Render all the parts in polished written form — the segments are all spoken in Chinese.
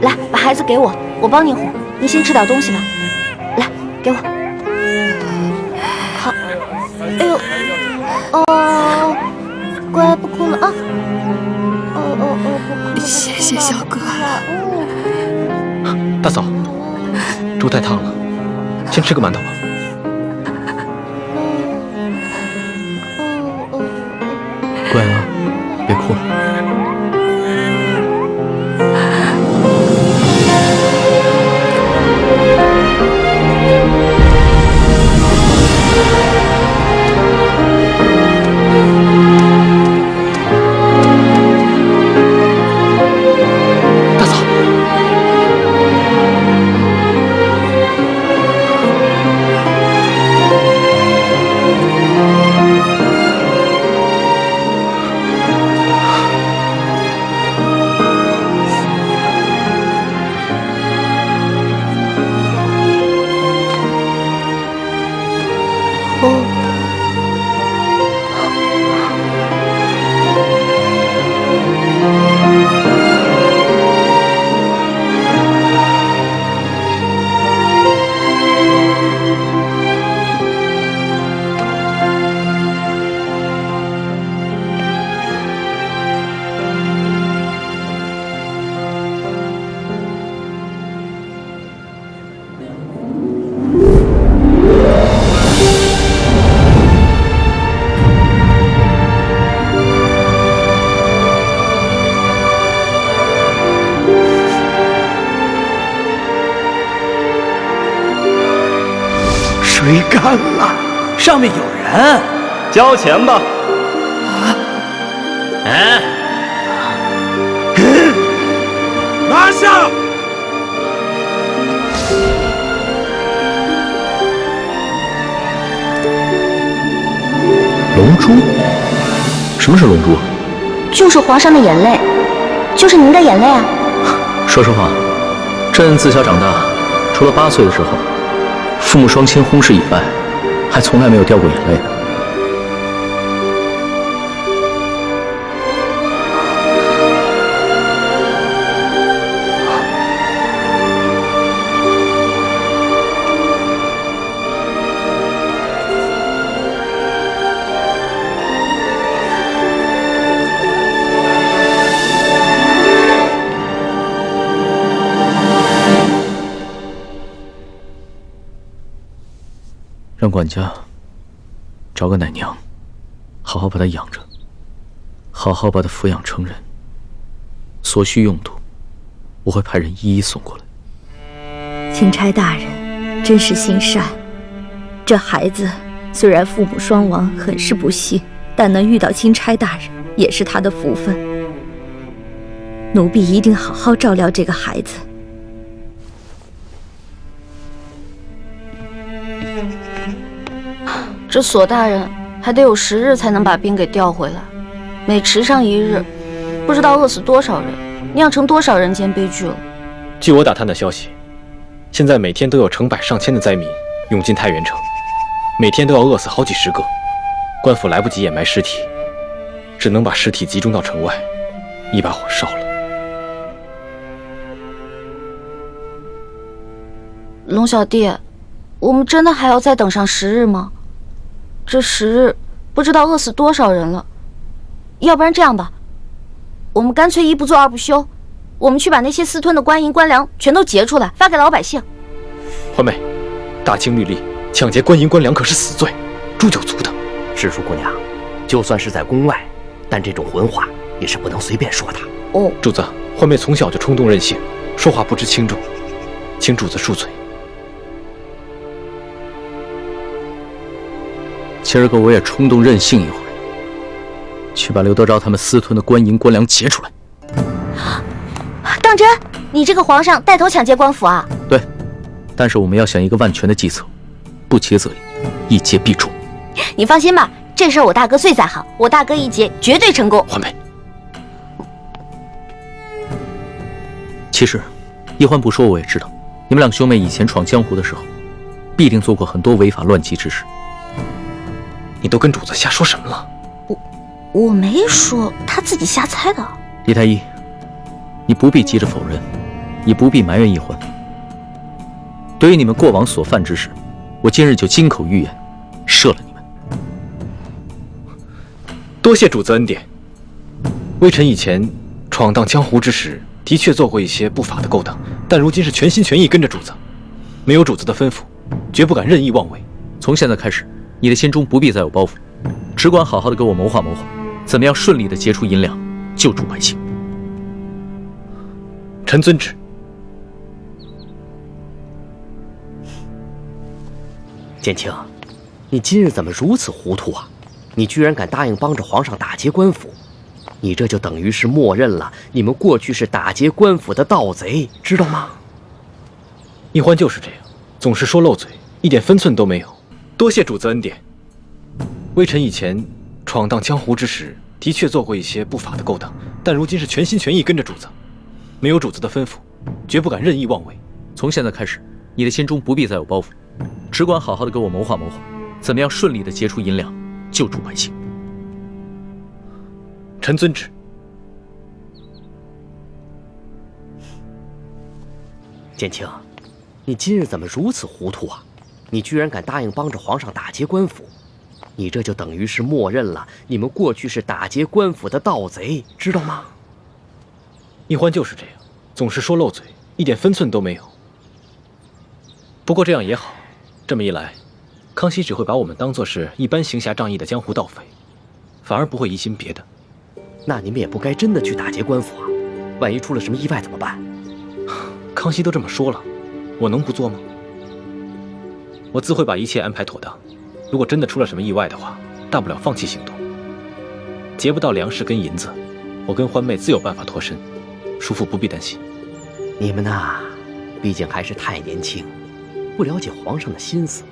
来，把孩子给我，我帮你哄。你先吃点东西吧。来，给我。好。哎呦，哦，乖，不哭了啊。不哭。谢谢小哥。大嫂，粥太烫了，先吃个馒头吧。乖啊，别哭了。大嫂，水干了，上面有人，交钱吧。拿下！龙珠？什么是龙珠？就是皇上的眼泪，就是您的眼泪啊！说实话，朕自小长大，除了8岁的时候，父母双亲轰逝以外，还从来没有掉过眼泪。让管家找个奶娘，好好把她养着，好好把她抚养成人。所需用途，我会派人一一送过来。钦差大人真是心善，这孩子虽然父母双亡，很是不幸，但能遇到钦差大人也是他的福分。奴婢一定好好照料这个孩子。这索大人还得有10日才能把兵给调回来，每迟上1日，不知道饿死多少人，酿成多少人间悲剧了。据我打探的消息，现在每天都有成百上千的灾民涌进太原城，每天都要饿死好几10个。官府来不及掩埋尸体，只能把尸体集中到城外，一把火烧了。龙小弟，我们真的还要再等上10日吗？这10日不知道饿死多少人了。要不然这样吧，我们干脆一不做二不休，我们去把那些私吞的官银官粮全都劫出来，发给老百姓。环妹，大清律例，抢劫官银官粮可是死罪，诛九族的。知书姑娘，就算是在宫外，但这种混话也是不能随便说的。哦，主子，环妹从小就冲动任性，说话不知轻重，请主子恕罪。今儿个我也冲动任性一回，去把刘德昭他们私吞的官银官粮劫出来。当真？你这个皇上带头抢劫官府啊？对，但是我们要想一个万全的计策，不劫则已，一劫必中。你放心吧，这事儿我大哥最在行，我大哥一劫绝对成功。环妹，其实一欢不说我也知道，你们两兄妹以前闯江湖的时候，必定做过很多违法乱纪之事。你都跟主子瞎说什么了？我没说，他自己瞎猜的。李太医，你不必急着否认，已不必埋怨易欢。对于你们过往所犯之事，我今日就金口玉言，赦了你们。多谢主子恩典。微臣以前闯荡江湖之时，的确做过一些不法的勾当，但如今是全心全意跟着主子，没有主子的吩咐，绝不敢任意妄为。从现在开始，你的心中不必再有包袱，只管好好的给我谋划谋划，怎么样顺利的结出银两，救助百姓。臣遵旨。剑青，你今日怎么如此糊涂啊？你居然敢答应帮着皇上打劫官府，你这就等于是默认了你们过去是打劫官府的盗贼，知道吗？易欢就是这样，总是说漏嘴，一点分寸都没有。多谢主子恩典。微臣以前闯荡江湖之时，的确做过一些不法的勾当，但如今是全心全意跟着主子，没有主子的吩咐，绝不敢任意妄为。从现在开始，你的心中不必再有包袱，只管好好的给我谋划谋划，怎么样顺利的结出银两，救助百姓。臣遵旨。剑青，你今日怎么如此糊涂啊？你居然敢答应帮着皇上打劫官府，你这就等于是默认了你们过去是打劫官府的盗贼，知道吗？易欢就是这样，总是说漏嘴，一点分寸都没有。不过这样也好，这么一来，康熙只会把我们当作是一般行侠仗义的江湖盗匪，反而不会疑心别的。那你们也不该真的去打劫官府啊，万一出了什么意外怎么办？康熙都这么说了，我能不做吗？我自会把一切安排妥当。如果真的出了什么意外的话，大不了放弃行动。劫不到粮食跟银子，我跟欢妹自有办法脱身，叔父不必担心。你们呐，毕竟还是太年轻，不了解皇上的心思。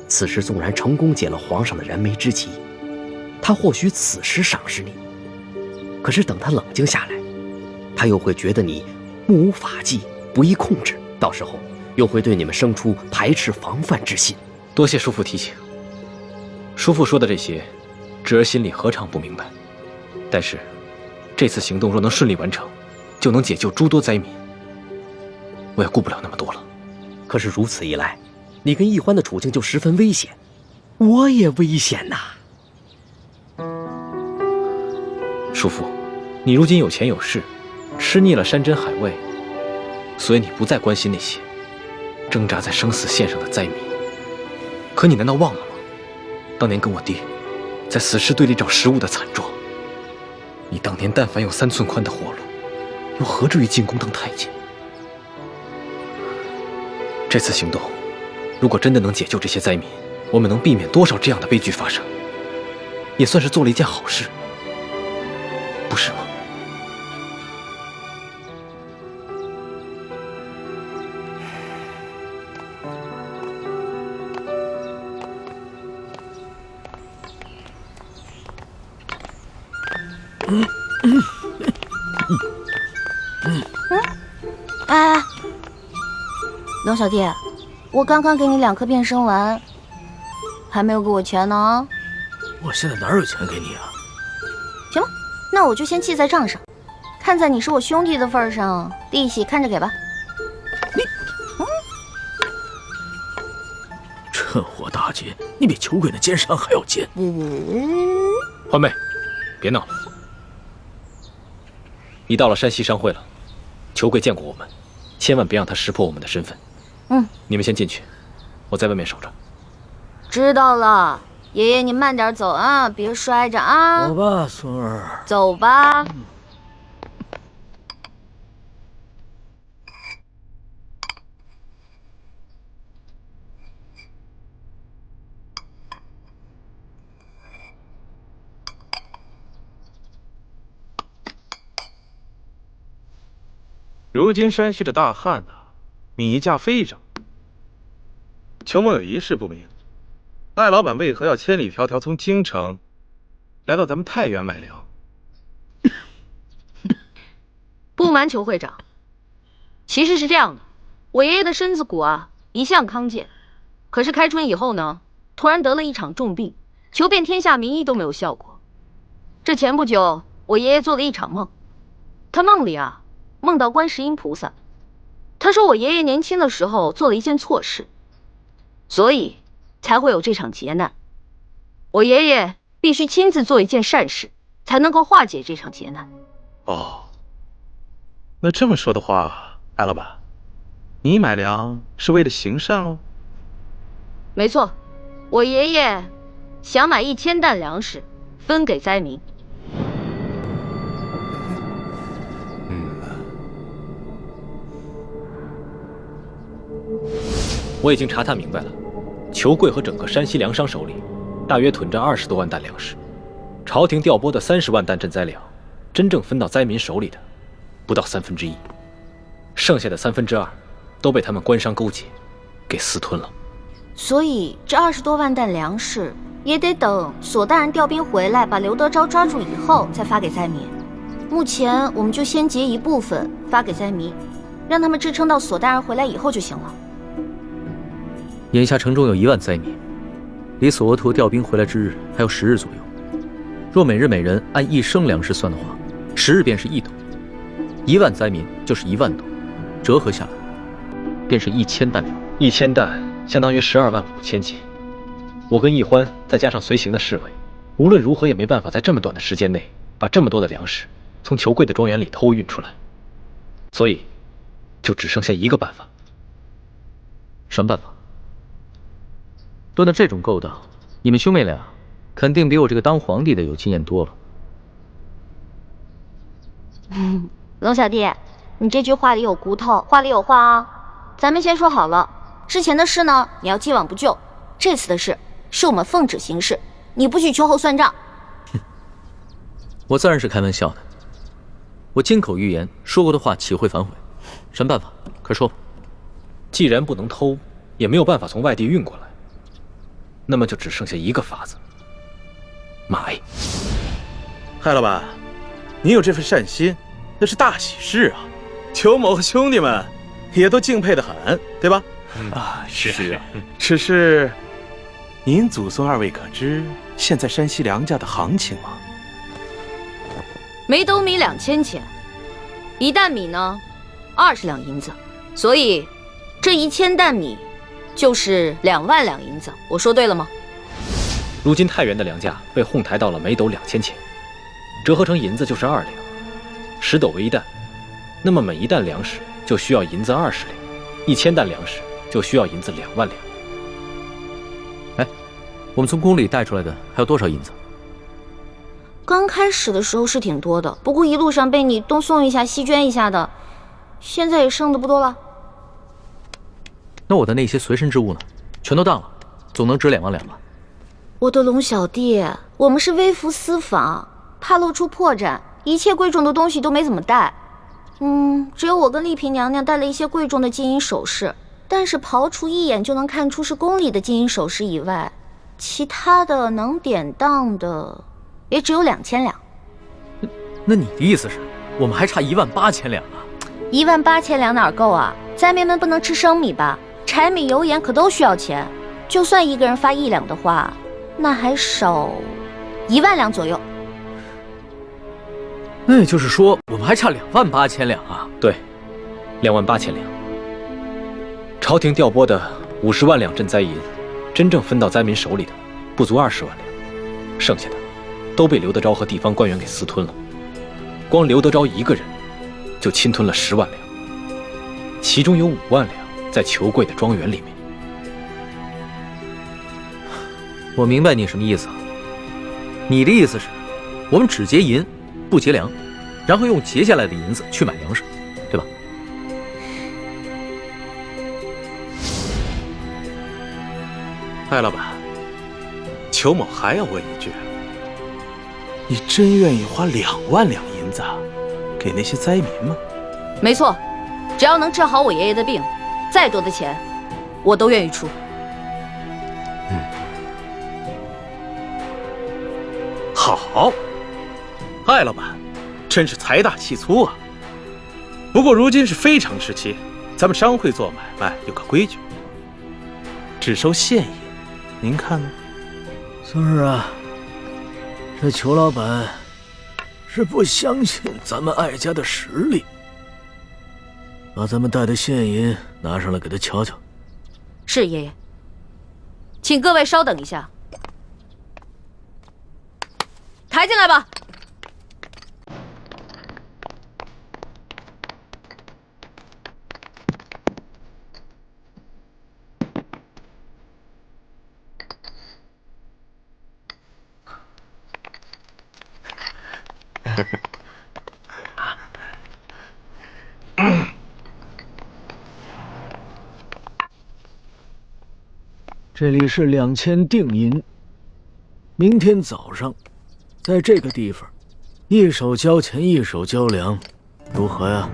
此时纵然成功解了皇上的燃眉之急，他或许此时赏识你，可是等他冷静下来，他又会觉得你目无法纪，不易控制，到时候又会对你们生出排斥防范之心。多谢叔父提醒。叔父说的这些，侄儿心里何尝不明白。但是这次行动若能顺利完成，就能解救诸多灾民，我也顾不了那么多了。可是如此一来，你跟易欢的处境就十分危险，我也危险呐。叔父，你如今有钱有势，吃腻了山珍海味，所以你不再关心那些挣扎在生死线上的灾民。可你难道忘了吗？当年跟我爹在死尸堆里找食物的惨状。你当年但凡有3寸宽的活路，又何至于进宫当太监？这次行动，如果真的能解救这些灾民，我们能避免多少这样的悲剧发生，也算是做了一件好事，不是吗？哎，龙小弟，我刚刚给你2颗变身丸，还没有给我钱呢。我现在哪有钱给你啊？行了，那我就先记在账上，看在你是我兄弟的份上，利息看着给吧。趁火打劫，你比裘贵的奸商还要奸。欢妹，别闹了。你到了山西商会了，裘贵见过我们，千万别让他识破我们的身份。你们先进去，我在外面守着。知道了，爷爷你慢点走啊，别摔着啊。走吧，孙儿。走吧。如今山西的大旱米价飞涨，裘某有一事不明，赖老板为何要千里迢迢从京城来到咱们太原买粮？不瞒裘会长，其实是这样的，我爷爷的身子骨一向康健，可是开春以后呢，突然得了一场重病，求遍天下名医都没有效果。这前不久，我我爷爷做了一场梦，他梦里啊，梦到观世音菩萨。他说我爷爷年轻的时候做了一件错事，所以才会有这场劫难。我爷爷必须亲自做一件善事，才能够化解这场劫难。哦，那这么说的话，艾老板，你买粮是为了行善喽？没错，我爷爷想买1000担粮食分给灾民。我已经查探明白了，裘贵和整个山西粮商手里，大约囤着20多万担粮食。朝廷调拨的30万担赈灾粮，真正分到灾民手里的，不到1/3，剩下的2/3都被他们官商勾结，给私吞了。所以这20多万担粮食也得等索大人调兵回来，把刘德昭抓住以后再发给灾民。目前我们就先截一部分发给灾民，让他们支撑到索大人回来以后就行了。眼下城中有1万灾民，离索额图调兵回来之日还有10日左右。若每日每人按1升粮食算的话，10日便是1斗，1万灾民就是1万斗，折合下来便是1000担粮。1000担相当于12万5千斤。我跟易欢再加上随行的侍卫，无论如何也没办法在这么短的时间内把这么多的粮食从裘贵的庄园里偷运出来，所以就只剩下一个办法。什么办法？论到这种勾当，你们兄妹俩肯定比我这个当皇帝的有经验多了。龙小弟，你这句话里有骨头，话里有话啊。咱们先说好了，之前的事呢，你要既往不咎；这次的事是我们奉旨行事，你不许秋后算账。我自然是开玩笑的，我金口玉言说过的话岂会反悔？什么办法？快说吧。既然不能偷，也没有办法从外地运过来，那么就只剩下一个法子：买。嗨，老板，你有这份善心，那是大喜事啊！裘某和兄弟们也都敬佩得很，对吧？是啊。只是，您祖孙2位可知现在山西粮价的行情吗？每斗米2000钱，1担米呢20两银子，所以这1000担米就是2万两银子。我说对了吗？如今太原的粮价被哄抬到了每斗2000钱，折合成银子就是2两，10斗为1担，那么每1担粮食就需要银子20两，1000担粮食就需要银子2万两。哎，我们从宫里带出来的还有多少银子？刚开始的时候是挺多的，不过一路上被你东送一下西捐一下的，现在也剩的不多了。那我的那些随身之物呢？全都当了，总能值2万两吧？我的龙小弟，我们是微服私访，怕露出破绽，一切贵重的东西都没怎么带。只有我跟丽嫔娘娘带了一些贵重的金银首饰，但是刨除一眼就能看出是宫里的金银首饰以外，其他的能典当的也只有2000两。那你的意思是，我们还差18000两啊？18000两哪够啊？灾民们不能吃生米吧？柴米油盐可都需要钱，就算一个人发1两的话，那还少1万两左右。那也就是说，我们还差28000两啊？对，28000两。朝廷调拨的50万两赈灾银，真正分到灾民手里的不足20万两，剩下的都被刘德昭和地方官员给私吞了。光刘德昭一个人就侵吞了10万两，其中有5万两在裘贵的庄园里面。我明白你什么意思了。你的意思是，我们只劫银，不劫粮，然后用劫下来的银子去买粮食，对吧？艾老板，裘某还要问一句，你真愿意花2万两银子给那些灾民吗？没错，只要能治好我爷爷的病，再多的钱我都愿意出。好，艾老板真是财大气粗啊。不过如今是非常时期，咱们商会做买卖有个规矩，只收现银，您看呢？孙儿啊，这裘老板是不相信咱们艾家的实力。把咱们带的现银拿上来给他瞧瞧。是爷爷，请各位稍等一下，抬进来吧。这里是2000定银，明天早上，在这个地方，一手交钱一手交粮，如何呀？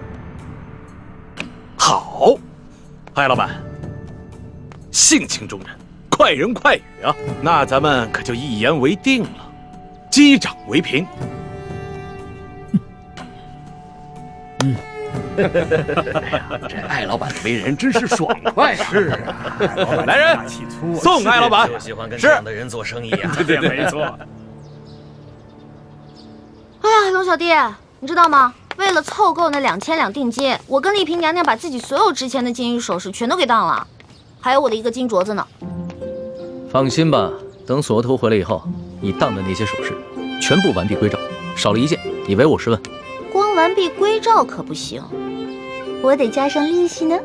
好，艾老板，性情中人，快人快语啊！那咱们可就一言为定了，击掌为凭。这艾老板的为人真是爽快啊！是啊，来人，送艾老板。就喜欢跟这样的人做生意啊！对，没错。哎呀，龙小弟，你知道吗？为了凑够那2000两定金，我跟丽萍娘娘把自己所有值钱的金玉首饰全都给当了，还有我的一个金镯子呢。放心吧，等锁头回来以后，你当的那些首饰全部完璧归赵，少了一件，你唯我是问。光完璧归赵可不行，我得加上利息呢。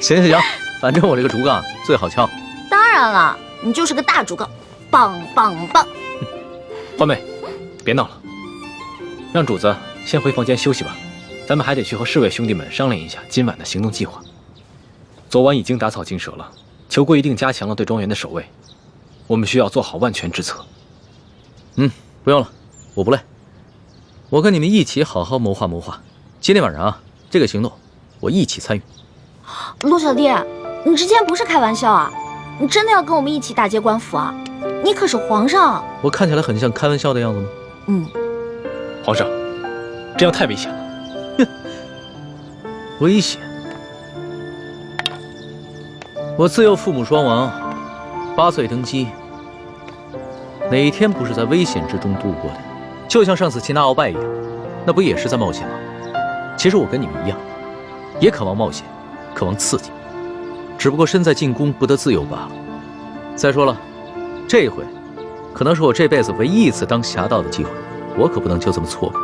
行，反正我这个竹杠最好敲。当然了，你就是个大竹杠，棒棒棒！欢妹，别闹了，让主子先回房间休息吧。咱们还得去和侍卫兄弟们商量一下今晚的行动计划。昨晚已经打草惊蛇了，裘贵一定加强了对庄园的守卫，我们需要做好万全之策。不用了，我不累。我跟你们一起好好谋划谋划。今天晚上啊，这个行动我一起参与。陆小弟，你之前不是开玩笑啊？你真的要跟我们一起打劫官府啊？你可是皇上。我看起来很像开玩笑的样子吗？皇上，这样太危险了。危险？我自幼父母双亡，8岁登基，哪一天不是在危险之中度过的？就像上次擒拿鳌拜一样，那不也是在冒险吗？其实我跟你们一样，也渴望冒险，渴望刺激，只不过身在禁宫不得自由罢了。再说了，这一回可能是我这辈子唯一一次当侠盗的机会，我可不能就这么错过。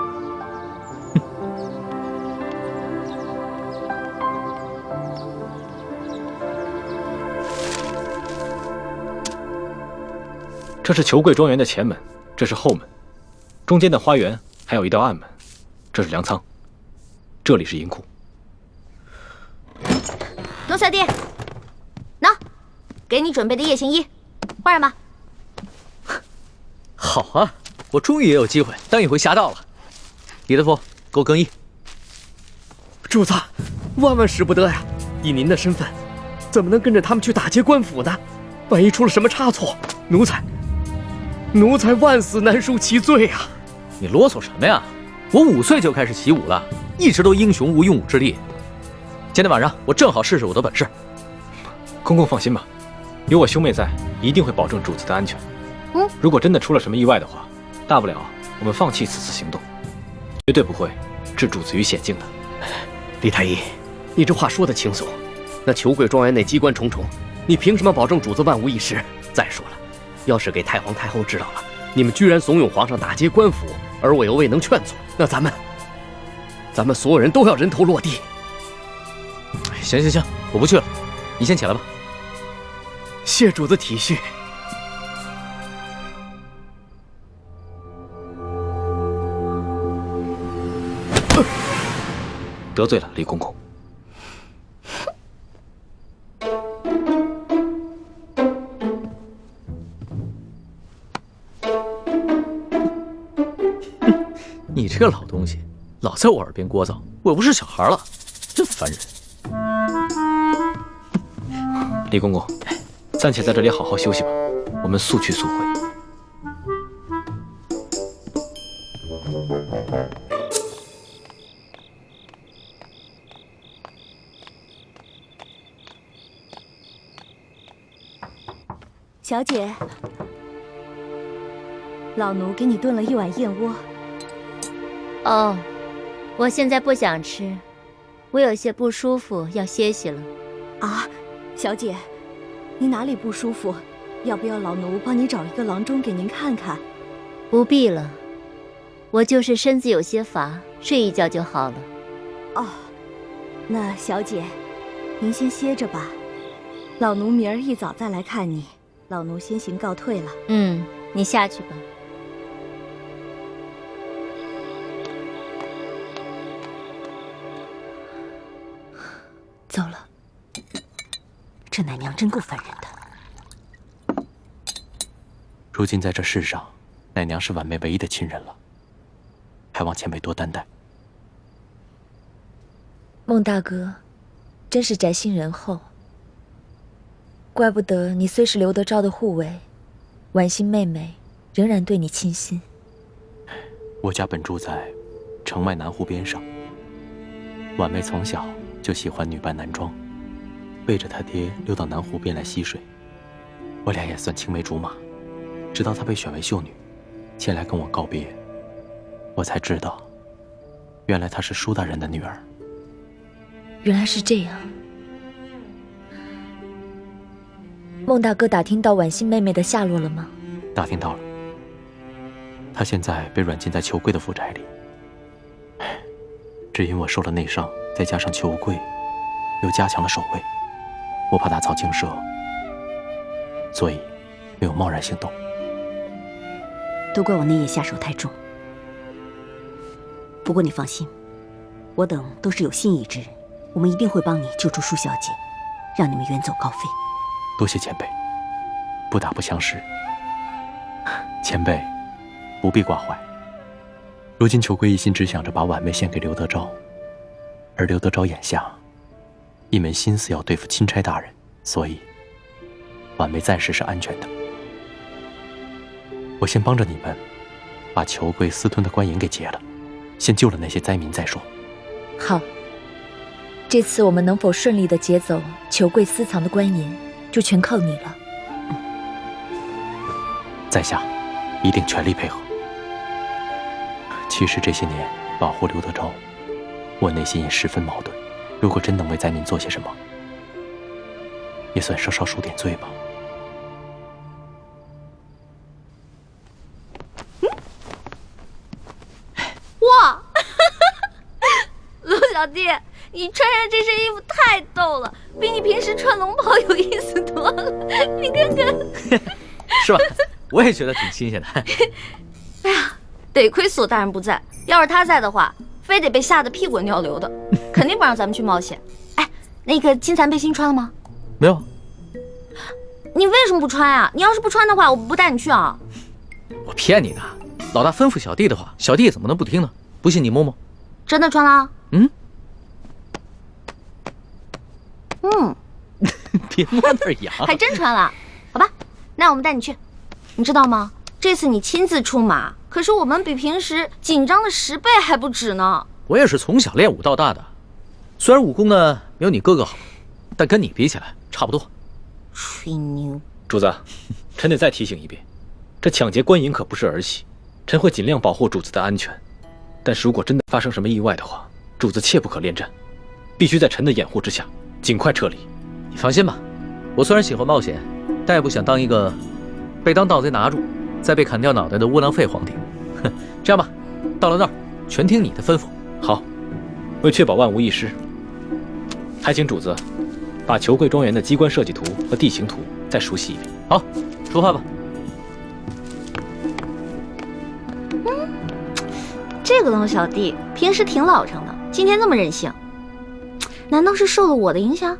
这是裘贵庄园的前门，这是后门，中间的花园还有一道暗门，这是粮仓，这里是银库。龙小弟，喏，给你准备的夜行衣，换上吧。好啊，我终于也有机会当一回侠盗了。李大夫，给我更衣。主子，万万使不得呀！以您的身份，怎么能跟着他们去打劫官府呢？万一出了什么差错，奴才万死难赎其罪啊！你啰嗦什么呀？我5岁就开始习武了，一直都英雄无用武之地。今天晚上我正好试试我的本事。公公放心吧，有我兄妹在，一定会保证主子的安全。如果真的出了什么意外的话，大不了我们放弃此次行动，绝对不会置主子于险境的。李太医，你这话说得轻松，那裘贵庄园内机关重重，你凭什么保证主子万无一失？再说了，要是给太皇太后知道了，你们居然怂恿皇上打劫官府，而我又未能劝阻，那咱们所有人都要人头落地。行，我不去了，你先起来吧。谢主子体恤。得罪了李公公。你这个老东西，老在我耳边聒噪，我又不是小孩了，真烦人。李公公，暂且在这里好好休息吧，我们速去速回。小姐，老奴给你炖了一碗燕窝。哦，我现在不想吃，我有些不舒服，要歇息了。啊，小姐，你哪里不舒服？要不要老奴帮你找一个郎中给您看看？不必了，我就是身子有些乏，睡一觉就好了。哦，那小姐，您先歇着吧，老奴明儿一早再来看你。老奴先行告退了。嗯，你下去吧。走了，这奶娘真够烦人的。如今在这世上，奶娘是婉妹唯一的亲人了，还望前辈多担待。孟大哥，真是宅心仁厚。怪不得你虽是刘德昭的护卫，婉心妹妹仍然对你倾心。我家本住在城外南湖边上，婉妹从小就喜欢女扮男装，背着她爹溜到南湖边来戏水。我俩也算青梅竹马，直到她被选为秀女，前来跟我告别，我才知道，原来她是舒大人的女儿。原来是这样。孟大哥打听到婉心妹妹的下落了吗？打听到了，她现在被软禁在裘贵的府宅里。只因我受了内伤，再加上裘贵又加强了守卫，我怕打草惊蛇，所以没有贸然行动。都怪我那夜下手太重。不过你放心，我等都是有心意之人，我们一定会帮你救出舒小姐，让你们远走高飞。多谢前辈，不打不相识。前辈不必挂怀。如今裘贵一心只想着把婉妹献给刘德昭，而刘德昭眼下一门心思要对付钦差大人，所以婉妹暂时是安全的。我先帮着你们把裘贵私吞的官银给劫了，先救了那些灾民再说。好，这次我们能否顺利地劫走裘贵私藏的官银，就全靠你了。在下一定全力配合。其实这些年保护刘德昭，我内心也十分矛盾。如果真能为灾民做些什么，也算稍稍赎点罪吧。哇，陆小弟，你穿上这身衣服太逗了，比你平时穿龙袍有意思多了。你看看，是吧？我也觉得挺新鲜的。哎呀，得亏索大人不在，要是他在的话，非得被吓得屁滚尿流的，肯定不让咱们去冒险。哎，那个金蚕背心穿了吗？没有。你为什么不穿啊？你要是不穿的话，我不带你去啊。我骗你的，老大吩咐小弟的话，小弟怎么能不听呢？不信你摸摸。真的穿了？嗯。别摸那儿痒。还真穿了。好吧，那我们带你去。你知道吗？这次你亲自出马，可是我们比平时紧张的10倍还不止呢。我也是从小练武到大的，虽然武功呢没有你哥哥好，但跟你比起来差不多。吹牛！主子，臣得再提醒一遍，这抢劫官银可不是儿戏，臣会尽量保护主子的安全。但是如果真的发生什么意外的话，主子切不可恋战，必须在臣的掩护之下尽快撤离。你放心吧，我虽然喜欢冒险，但也不想当一个被当盗贼拿住，再被砍掉脑袋的窝囊废皇帝。哼，这样吧，到了那儿全听你的吩咐。好，为确保万无一失，还请主子把裘贵庄园的机关设计图和地形图再熟悉一遍。好，出发吧。这个龙小弟平时挺老成的，今天这么任性，难道是受了我的影响？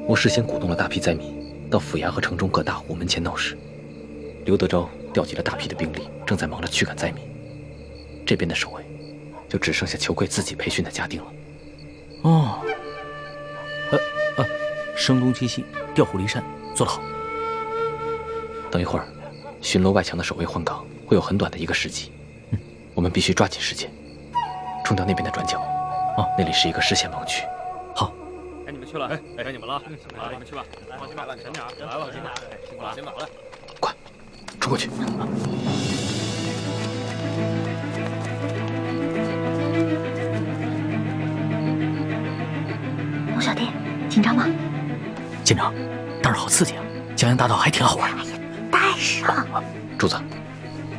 我事先鼓动了大批灾民到府衙和城中各大户门前闹事。刘德昭调集了大批的兵力，正在忙着驱赶灾民。这边的守卫就只剩下裘贵自己培训的家丁了。哦，声东击西，调虎离山，做得好。等一会儿，巡逻外墙的守卫换岗，会有很短的一个时机。我们必须抓紧时间，冲掉那边的转角。那里是一个视线盲区。好，该你们去了，该你们了，来，你们去吧，放心吧，沉点，来了，辛苦了，辛苦了，来，快，冲过去。龙小弟，紧张吗？紧张，但是好刺激啊！江洋大道还挺好玩。带上。主子，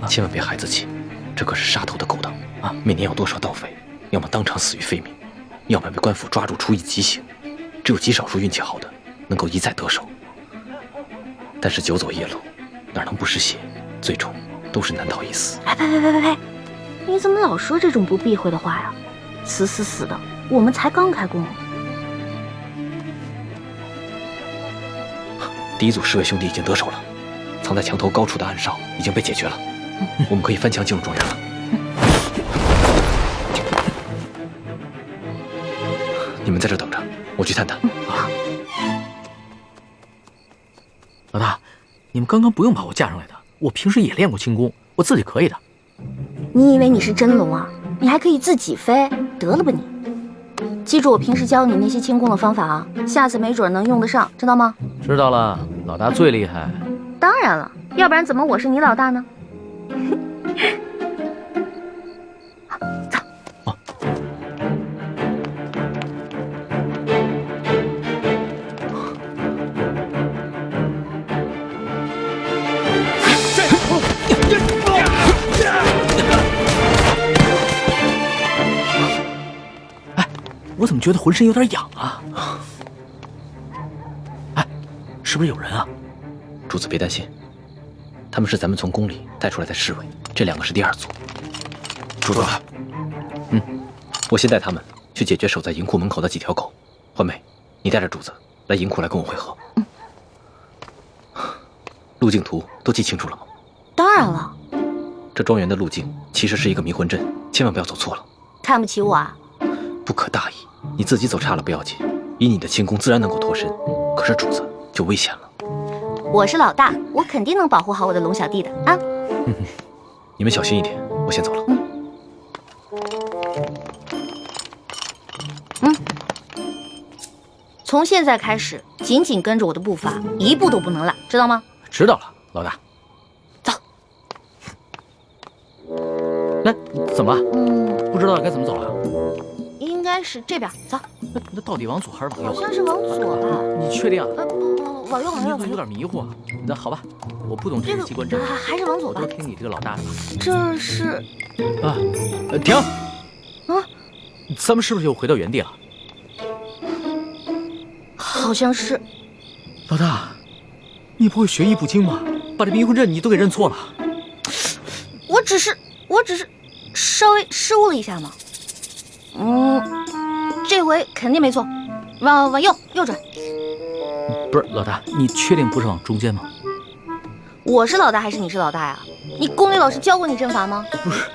千万别孩子气，这可是杀头的勾当啊！每年有多少盗匪，要么当场死于非命，要么被官府抓住处以极刑。只有极少数运气好的，能够一再得手。但是久走夜路，哪能不湿血？最终都是难逃一死。哎，呸！你怎么老说这种不避讳的话呀？死的，我们才刚开工。第一组侍卫兄弟已经得手了，藏在墙头高处的暗哨已经被解决了，我们可以翻墙进入庄园了。你们在这等着，我去探探。老大，你们刚刚不用把我架上来的，我平时也练过轻功，我自己可以的。你以为你是真龙啊？你还可以自己飞？得了吧你！记住我平时教你那些轻功的方法啊，下次没准能用得上，知道吗？知道了，老大最厉害。当然了，要不然怎么我是你老大呢？走。我怎么觉得浑身有点痒啊？哎，是不是有人啊？主子别担心，他们是咱们从宫里带出来的侍卫，这两个是第二组。主子，我先带他们去解决守在银库门口的几条狗。欢梅，你带着主子来银库来跟我会合。路径图都记清楚了吗？当然了。这庄园的路径其实是一个迷魂阵，千万不要走错了。看不起我啊？不可大意，你自己走差了不要紧，以你的轻功自然能够脱身，可是主子就危险了。我是老大，我肯定能保护好我的龙小弟的啊！你们小心一点，我先走了。从现在开始，紧紧跟着我的步伐，一步都不能落，知道吗？知道了，老大。走。那怎么了？不知道该怎么走了？应该是这边，走。那到底往左还是往右？好像是往左吧？你确定啊？不，往右，往右。有点迷糊啊。那好吧，我不懂这个机关阵，还是往左吧。我就听你这个老大的吧。这是停！咱们是不是又回到原地了？好像是。老大，你不会学艺不精吧？把这迷魂阵你都给认错了。我只是稍微失误了一下嘛。这回肯定没错，往右转。不是老大，你确定不是往中间吗？我是老大还是你是老大呀？你宫里老师教过你阵法吗？不是，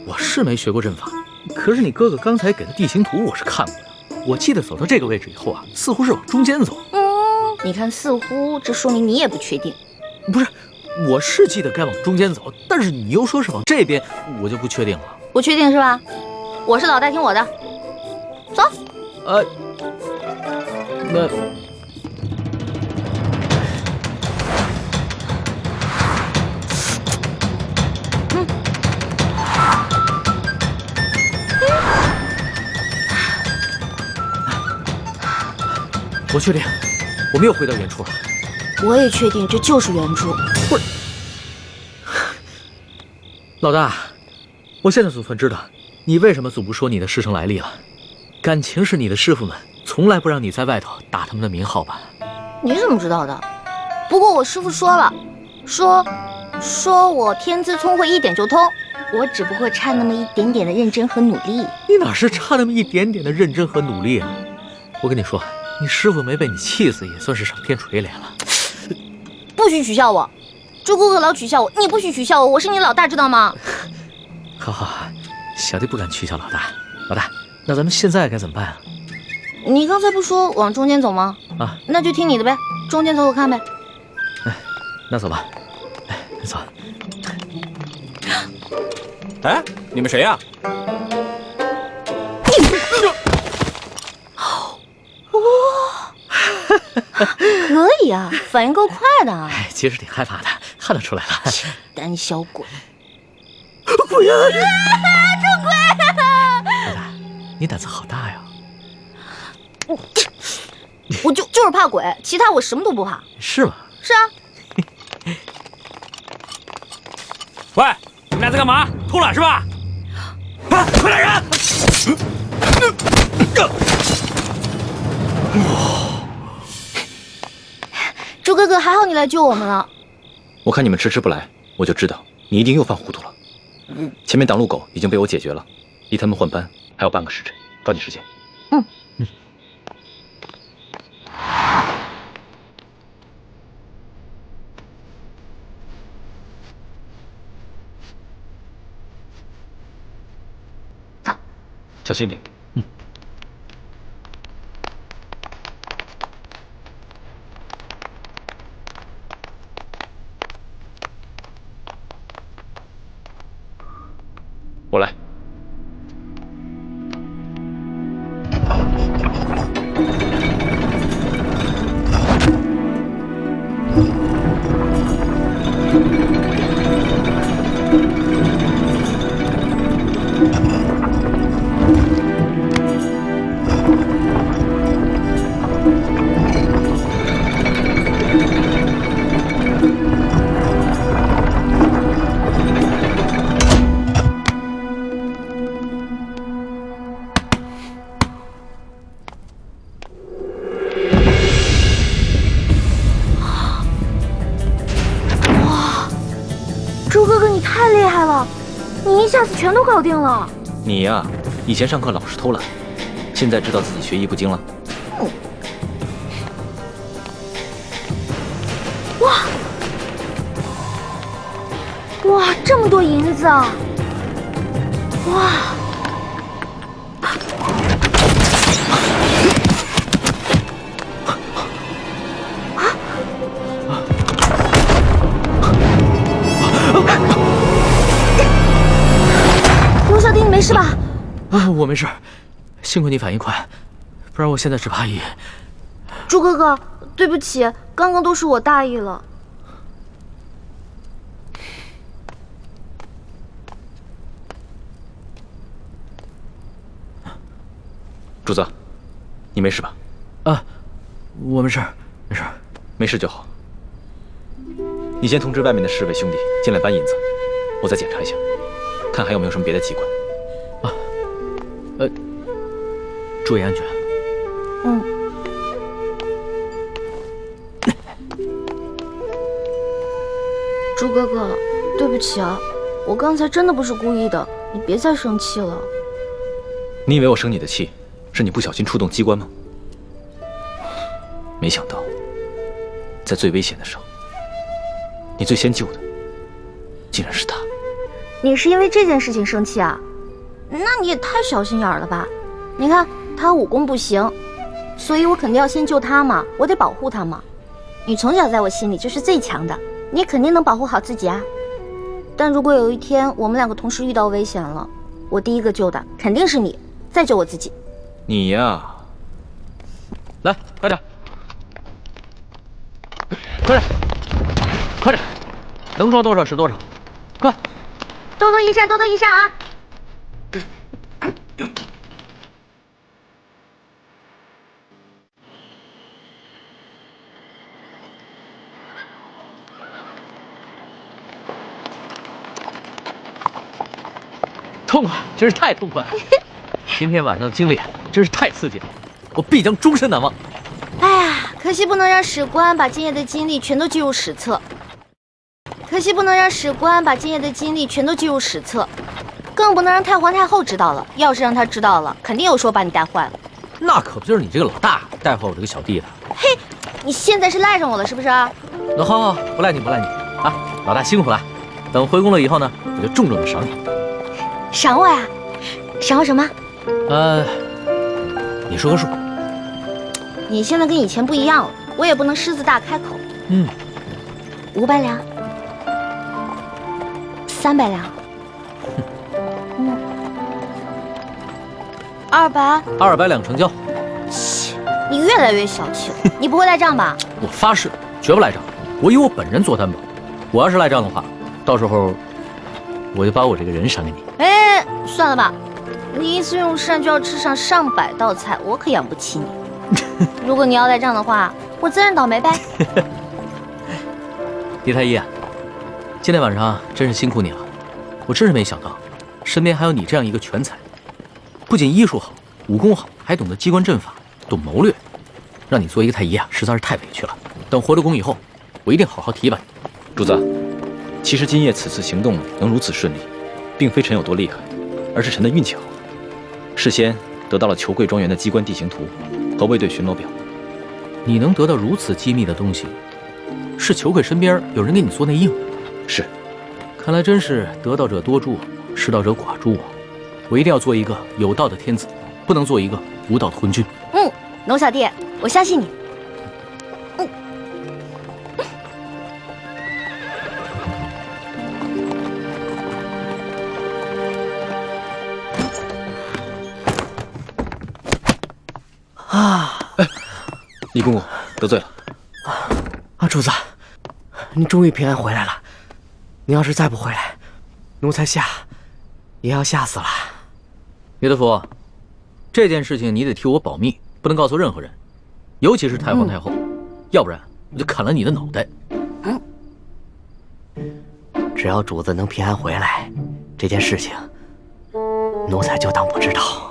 我是没学过阵法，可是你哥哥刚才给的地形图我是看过的。我记得走到这个位置以后啊，似乎是往中间走。你看似乎，这说明你也不确定。不是，我是记得该往中间走，但是你又说是往这边，我就不确定了。不确定是吧？我是老大，听我的，走。那。我确定，我们又回到原处了。我也确定这就是原处。不是，老大，我现在总算知道你为什么总不说你的师承来历了。感情是你的师傅们从来不让你在外头打他们的名号吧？你怎么知道的？不过我师傅说了，说我天资聪慧一点就通，我只不过差那么一点点的认真和努力。你哪是差那么一点点的认真和努力啊？我跟你说，你师傅没被你气死也算是上天垂怜了。不许取笑我，朱哥哥老取笑我，你不许取笑我，我是你老大，知道吗？好，小弟不敢取笑老大。老大，那咱们现在该怎么办啊？你刚才不说往中间走吗？那就听你的呗，中间走走看呗。那走吧。走。哎，你们谁呀？可以啊，反应够快的啊！其实挺害怕的，看得出来了。胆小鬼！鬼啊！出鬼啊！老大，你胆子好大呀！我就是怕鬼，其他我什么都不怕。是吗？是啊。喂，你们俩在干嘛？偷懒是吧？啊！快来人！猪哥哥，还好你来救我们了。我看你们迟迟不来，我就知道你一定又犯糊涂了。前面挡路狗已经被我解决了，离他们换班还有半个时辰，抓紧时间。小心点。我来。猪哥哥，你太厉害了，你一下子全都搞定了。你呀，以前上课老是偷懒，现在知道自己学艺不精了。哇，这么多银子啊！哇！刘小弟，你没事吧？啊，我没事，幸亏你反应快，不然我现在只怕猪哥哥，对不起，刚刚都是我大意了。主子，你没事吧？啊，我没事，没事，没事就好。你先通知外面的侍卫兄弟进来搬银子，我再检查一下，看还有没有什么别的机关。注意安全。猪哥哥，对不起啊，我刚才真的不是故意的，你别再生气了。你以为我生你的气，是你不小心触动机关吗？没想到，在最危险的时候，你最先救的，竟然是他。你是因为这件事情生气啊？那你也太小心眼了吧？你看他武功不行，所以我肯定要先救他嘛，我得保护他嘛。你从小在我心里就是最强的，你肯定能保护好自己啊。但如果有一天我们两个同时遇到危险了，我第一个救的肯定是你，再救我自己。你呀，来，快点，快点，快点，能装多少是多少，快！多多益善，多多益善啊！痛快，真是太痛快了！今天晚上的经历真是太刺激了，我必将终身难忘。哎呀，可惜不能让史官把今夜的经历全都记入史册。更不能让太皇太后知道了。要是让她知道了，肯定又说把你带坏了。那可不就是你这个老大带坏我这个小弟的？嘿，你现在是赖上我了是不是？那好，不赖你啊！老大辛苦了，等回宫了以后呢，我就重重的赏你。赏我呀？赏我什么？你说个数。你现在跟以前不一样了，我也不能狮子大开口。500两。300两。200两成交。你越来越小气了，你不会赖账吧？我发誓，绝不赖账。我以我本人做担保。我要是赖账的话，到时候我就把我这个人赏给你。哎，算了吧，你一次用膳就要吃上上百道菜，我可养不起你。如果你要赖账的话，我自认倒霉呗。李太医啊，今天晚上真是辛苦你了。我真是没想到，身边还有你这样一个全才，不仅医术好，武功好，还懂得机关阵法，懂谋略。让你做一个太医啊，实在是太委屈了。等回了宫以后，我一定好好提拔你。主子，其实今夜此次行动能如此顺利，并非臣有多厉害，而是臣的运气好。事先得到了裘贵庄园的机关地形图和卫队巡逻表。你能得到如此机密的东西，是裘贵身边有人给你做内应？是。看来真是得道者多助，失道者寡助啊！我一定要做一个有道的天子，不能做一个无道的昏君。农小弟，我相信你。李公公得罪了。主子，你终于平安回来了。你要是再不回来，奴才也要吓死了。李德福，这件事情你得替我保密，不能告诉任何人，尤其是太皇太后，要不然我就砍了你的脑袋。只要主子能平安回来，这件事情奴才就当不知道。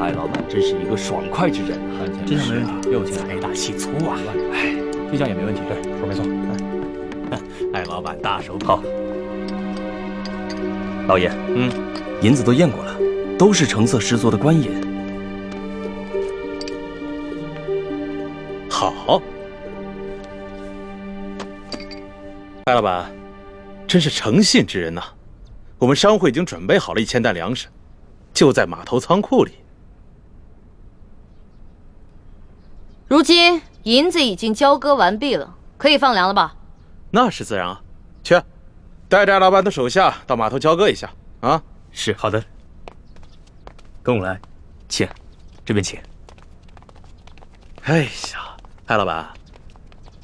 艾老板真是一个爽快之人啊！这项没问题，又财大气粗啊！哎，这项也没问题，对，说没错。艾老板大手笔。好，老爷，银子都验过了，都是成色石做的官银。好，艾老板，真是诚信之人呐！我们商会已经准备好了1000担粮食，就在码头仓库里。如今银子已经交割完毕了，可以放粮了吧？那是自然啊，去，带着艾老板的手下到码头交割一下啊。是，好的。跟我来，请，这边请。哎呀，艾老板，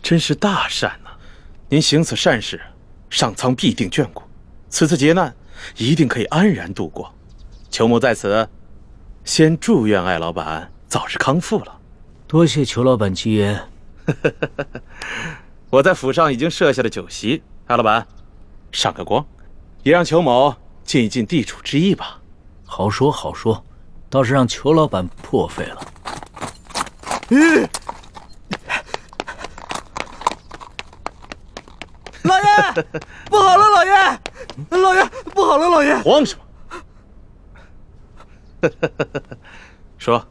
真是大善呐！您行此善事，上苍必定眷顾，此次劫难一定可以安然度过。裘某在此，先祝愿艾老板早日康复了。多谢裘老板吉言。我在府上已经设下了酒席，艾老板，上个光，也让裘某尽一尽地主之谊吧。好说好说，倒是让裘老板破费了。老爷，不好了，老爷，老爷，不好了，老爷！慌什么？说，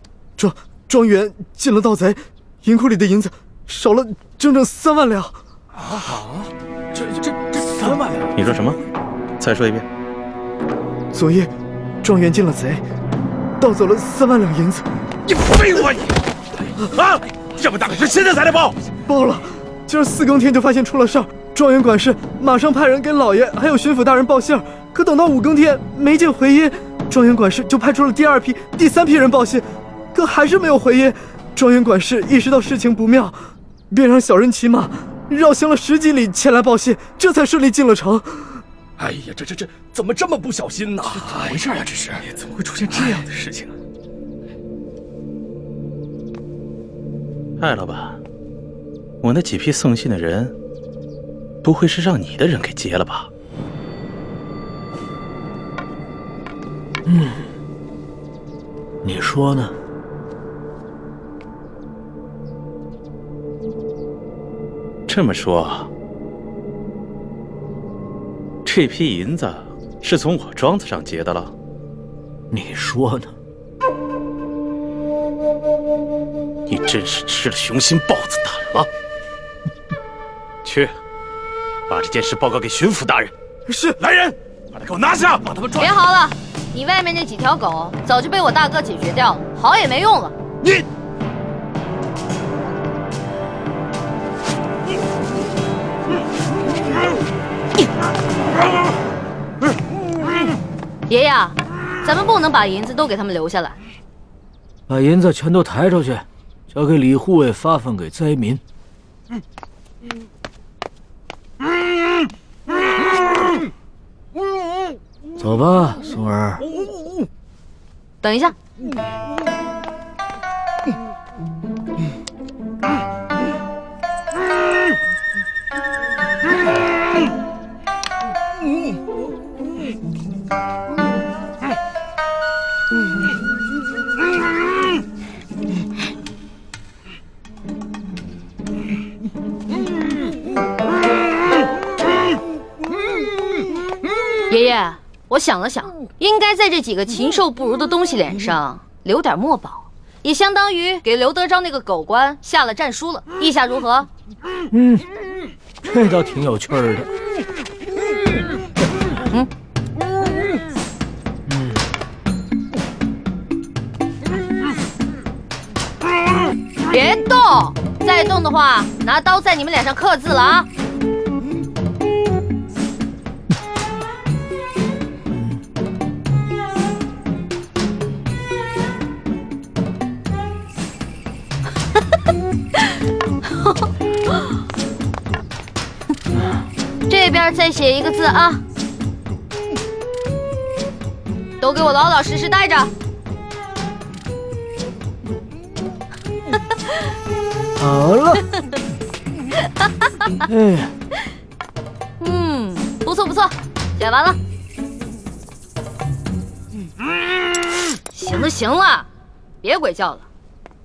庄园进了盗贼，银库里的银子少了整整3万两。这3万两？你说什么？再说一遍。昨夜，庄园进了贼，盗走了3万两银子。你废话你！啊！这么大的事，现在才来报？报了，今儿4更天就发现出了事儿。庄园管事马上派人给老爷还有巡抚大人报信儿，可等到5更天没见回音，庄园管事就派出了第2批、第3批人报信。可还是没有回音，庄园管事意识到事情不妙，便让小人骑马绕行了10几里前来报信，这才顺利进了城。哎呀，这怎么这么不小心呢？怎么回事啊？这是怎么会出现这样的事情啊？艾老板，我那几批送信的人，不会是让你的人给劫了吧？你说呢？这么说，这批银子是从我庄子上劫的了？你说呢？你真是吃了雄心豹子胆了！去，把这件事报告给巡抚大人。是，来人，把他给我拿下！把他们抓。别嚎了，你外面那几条狗早就被我大哥解决掉了，好也没用了。你，爷爷，咱们不能把银子都给他们留下来。把银子全都抬出去，交给李护卫发放给灾民。走吧，松儿。等一下。爷爷，我想了想，应该在这几个禽兽不如的东西脸上留点墨宝，也相当于给刘德昭那个狗官下了战书了。意下如何？这倒挺有趣儿的。别动，再动的话，拿刀在你们脸上刻字了啊！这边再写一个字啊！都给我老老实实待着。好了。哎，不错不错，写完了。行了行了，别鬼叫了。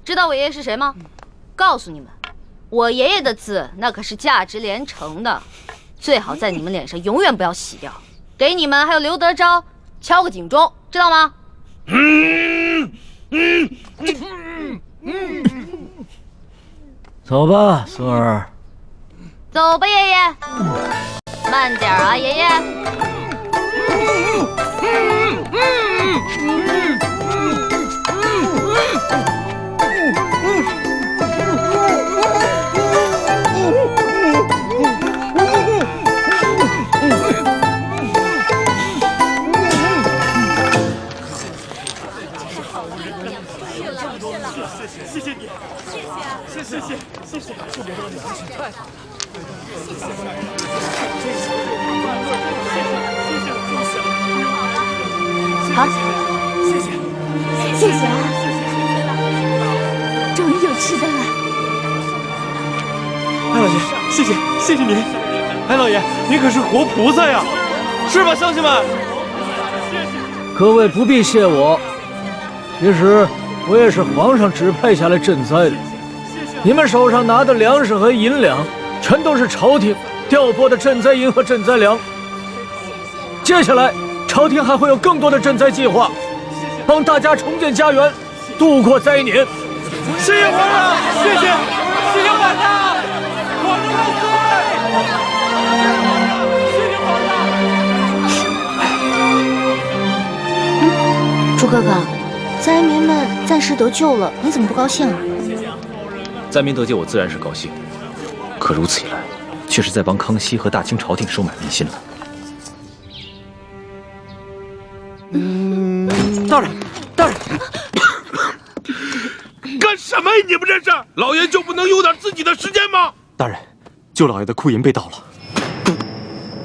知道我爷爷是谁吗？告诉你们，我爷爷的字那可是价值连城的，最好在你们脸上永远不要洗掉。给你们还有刘德昭敲个警钟，知道吗？走吧，松儿。走吧，爷爷。慢点啊，爷爷。谢谢你，谢谢，谢谢，好，谢谢啊，终于有吃的了。哎老爷，谢谢您。哎老爷，您可是活菩萨呀，是吧，乡亲们？各位不必谢我，其实我也是皇上指派下来赈灾的。你们手上拿的粮食和银两，全都是朝廷调拨的赈灾银和赈灾粮。接下来，朝廷还会有更多的赈灾计划，帮大家重建家园，度过灾年。谢谢皇上，谢谢皇上，皇上万岁！谢谢皇上。朱哥哥，灾民们暂时得救了，你怎么不高兴啊？灾民得救，我自然是高兴。可如此一来，却是在帮康熙和大清朝廷收买民心了。大人，干什么呀？你们这是？老爷就不能有点自己的时间吗？大人，舅老爷的库银被盗了。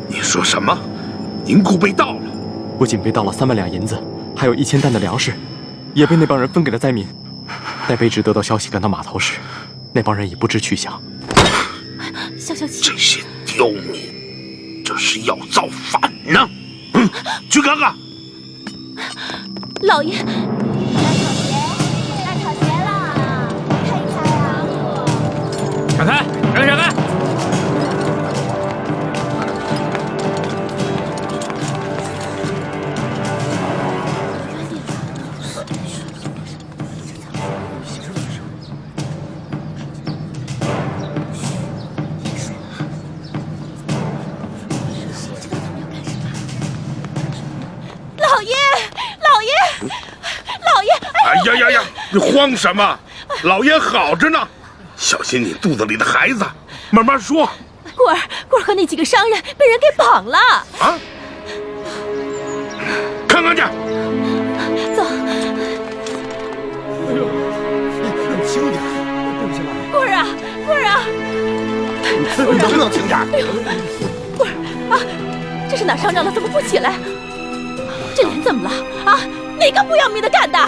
你说什么？银库被盗了？不仅被盗了3万两银子，还有1000担的粮食，也被那帮人分给了灾民。待卑职得到消息赶到码头时，那帮人已不知去向。消气，这些刁民，这是要造反呢！去看看。老爷，闪开！闪开！老爷，呀呀呀！你慌什么？老爷好着呢，小心你肚子里的孩子。慢慢说。棍儿和那几个商人被人给绑了。啊？看看去。走。哎呦，轻点，对不起老爷。棍儿啊，棍儿啊！你能不能轻点？哎呦，棍儿啊，这是哪上着了？怎么不起来？这人怎么了？啊，哪个不要命的干的？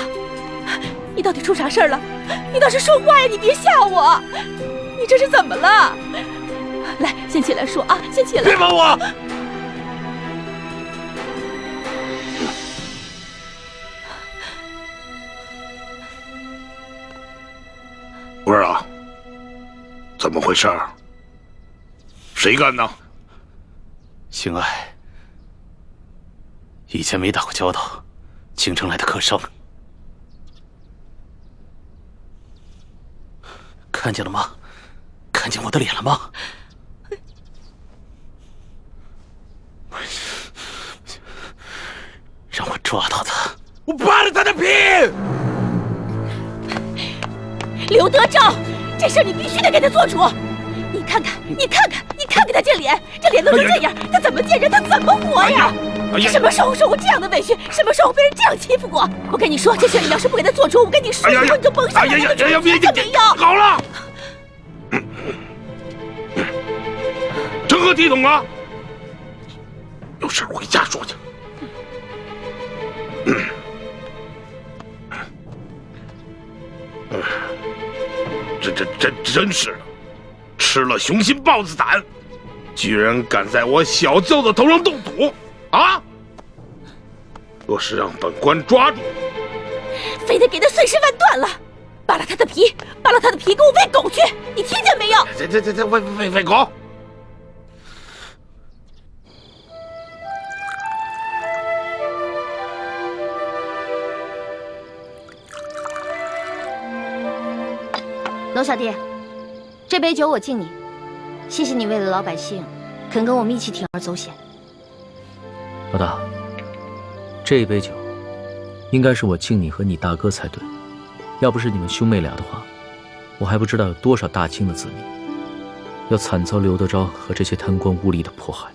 你到底出啥事儿了？你倒是说话呀！你别吓我！你这是怎么了？来，先起来说啊，先起来！别帮我！棍儿啊，怎么回事？谁干的？邢爱，以前没打过交道，京城来的客商。看见了吗？看见我的脸了吗？让我抓到他！我扒了他的皮！刘德昭，这事你必须得给他做主。你看看他这脸都成这样，他怎么见人？他怎么活呀？你什么时候受过这样的委屈？什么时候被人这样欺负过？我跟你说，这事你要是不给他做主，我跟你说，以后你就甭想让他出钱都没有。好了，成何体统啊！有事回家说去。这真是的，吃了雄心豹子胆，居然敢在我小舅子头上动土啊！若是让本官抓住，非得给他碎尸万段了，扒了他的皮，给我喂狗去！你听见没有？这喂狗！娄小弟，这杯酒我敬你，谢谢你为了老百姓，肯跟我们一起铤而走险。老大，这杯酒应该是我敬你和你大哥才对，要不是你们兄妹俩的话，我还不知道有多少大清的子民要惨遭刘德昭和这些贪官污吏的迫害。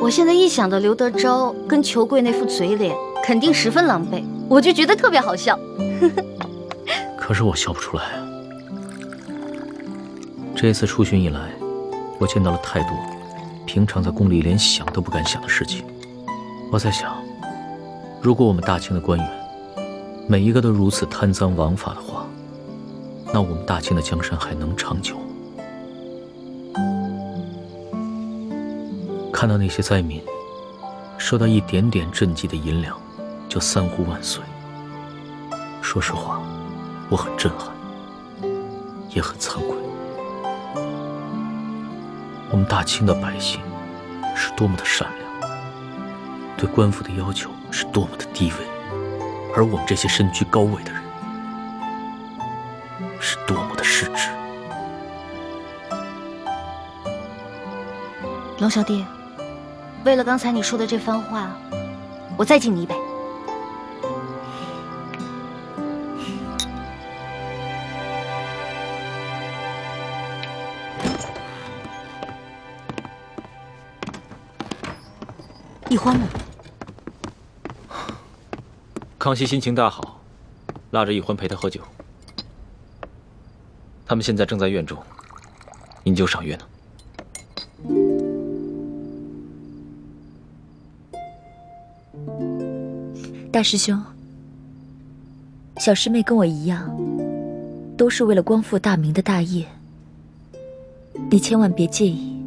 我现在一想到刘德昭跟裘贵那副嘴脸，肯定十分狼狈，我就觉得特别好笑。可是我笑不出来啊！这次出巡以来，我见到了太多平常在宫里连想都不敢想的事情。我在想，如果我们大清的官员每一个都如此贪赃枉法的话，那我们大清的江山还能长久吗？看到那些灾民收到一点点赈济的银两就三呼万岁，说实话，我很震撼，也很惭愧。我们大清的百姓是多么的善良，对官府的要求是多么的低微，而我们这些身居高位的人是多么的失职。娄小弟，为了刚才你说的这番话，我再敬你一杯。易欢呢？康熙心情大好，拉着易欢陪他喝酒。他们现在正在院中，饮酒赏月呢。大师兄，小师妹跟我一样，都是为了光复大明的大业，你千万别介意。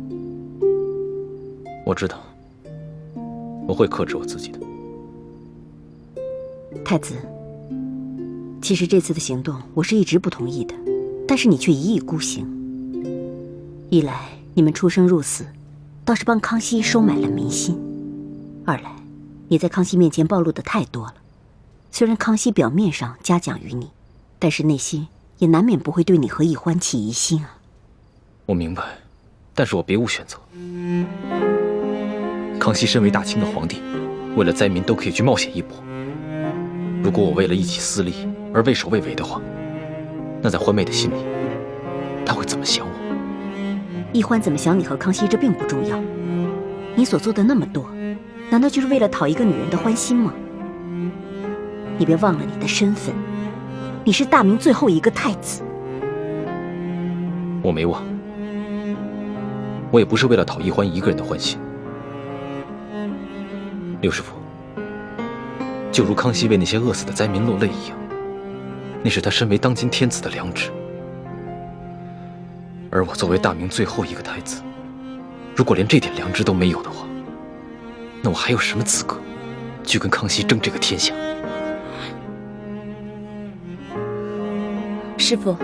我知道，我会克制我自己的。太子，其实这次的行动我是一直不同意的，但是你却一意孤行。一来你们出生入死，倒是帮康熙收买了民心；二来你在康熙面前暴露的太多了。虽然康熙表面上嘉奖于你，但是内心也难免不会对你和易欢起疑心啊。我明白，但是我别无选择。康熙身为大清的皇帝，为了灾民都可以去冒险一搏。如果我为了一己私利而畏首畏尾的话，那在欢妹的心里，她会怎么想我？奕欢怎么想你和康熙，这并不重要。你所做的那么多，难道就是为了讨一个女人的欢心吗？你别忘了你的身份，你是大明最后一个太子。我没忘，我也不是为了讨奕欢一个人的欢心。六师傅，就如康熙为那些饿死的灾民落泪一样，那是他身为当今天子的良知。而我作为大明最后一个太子，如果连这点良知都没有的话，那我还有什么资格去跟康熙争这个天下？师父，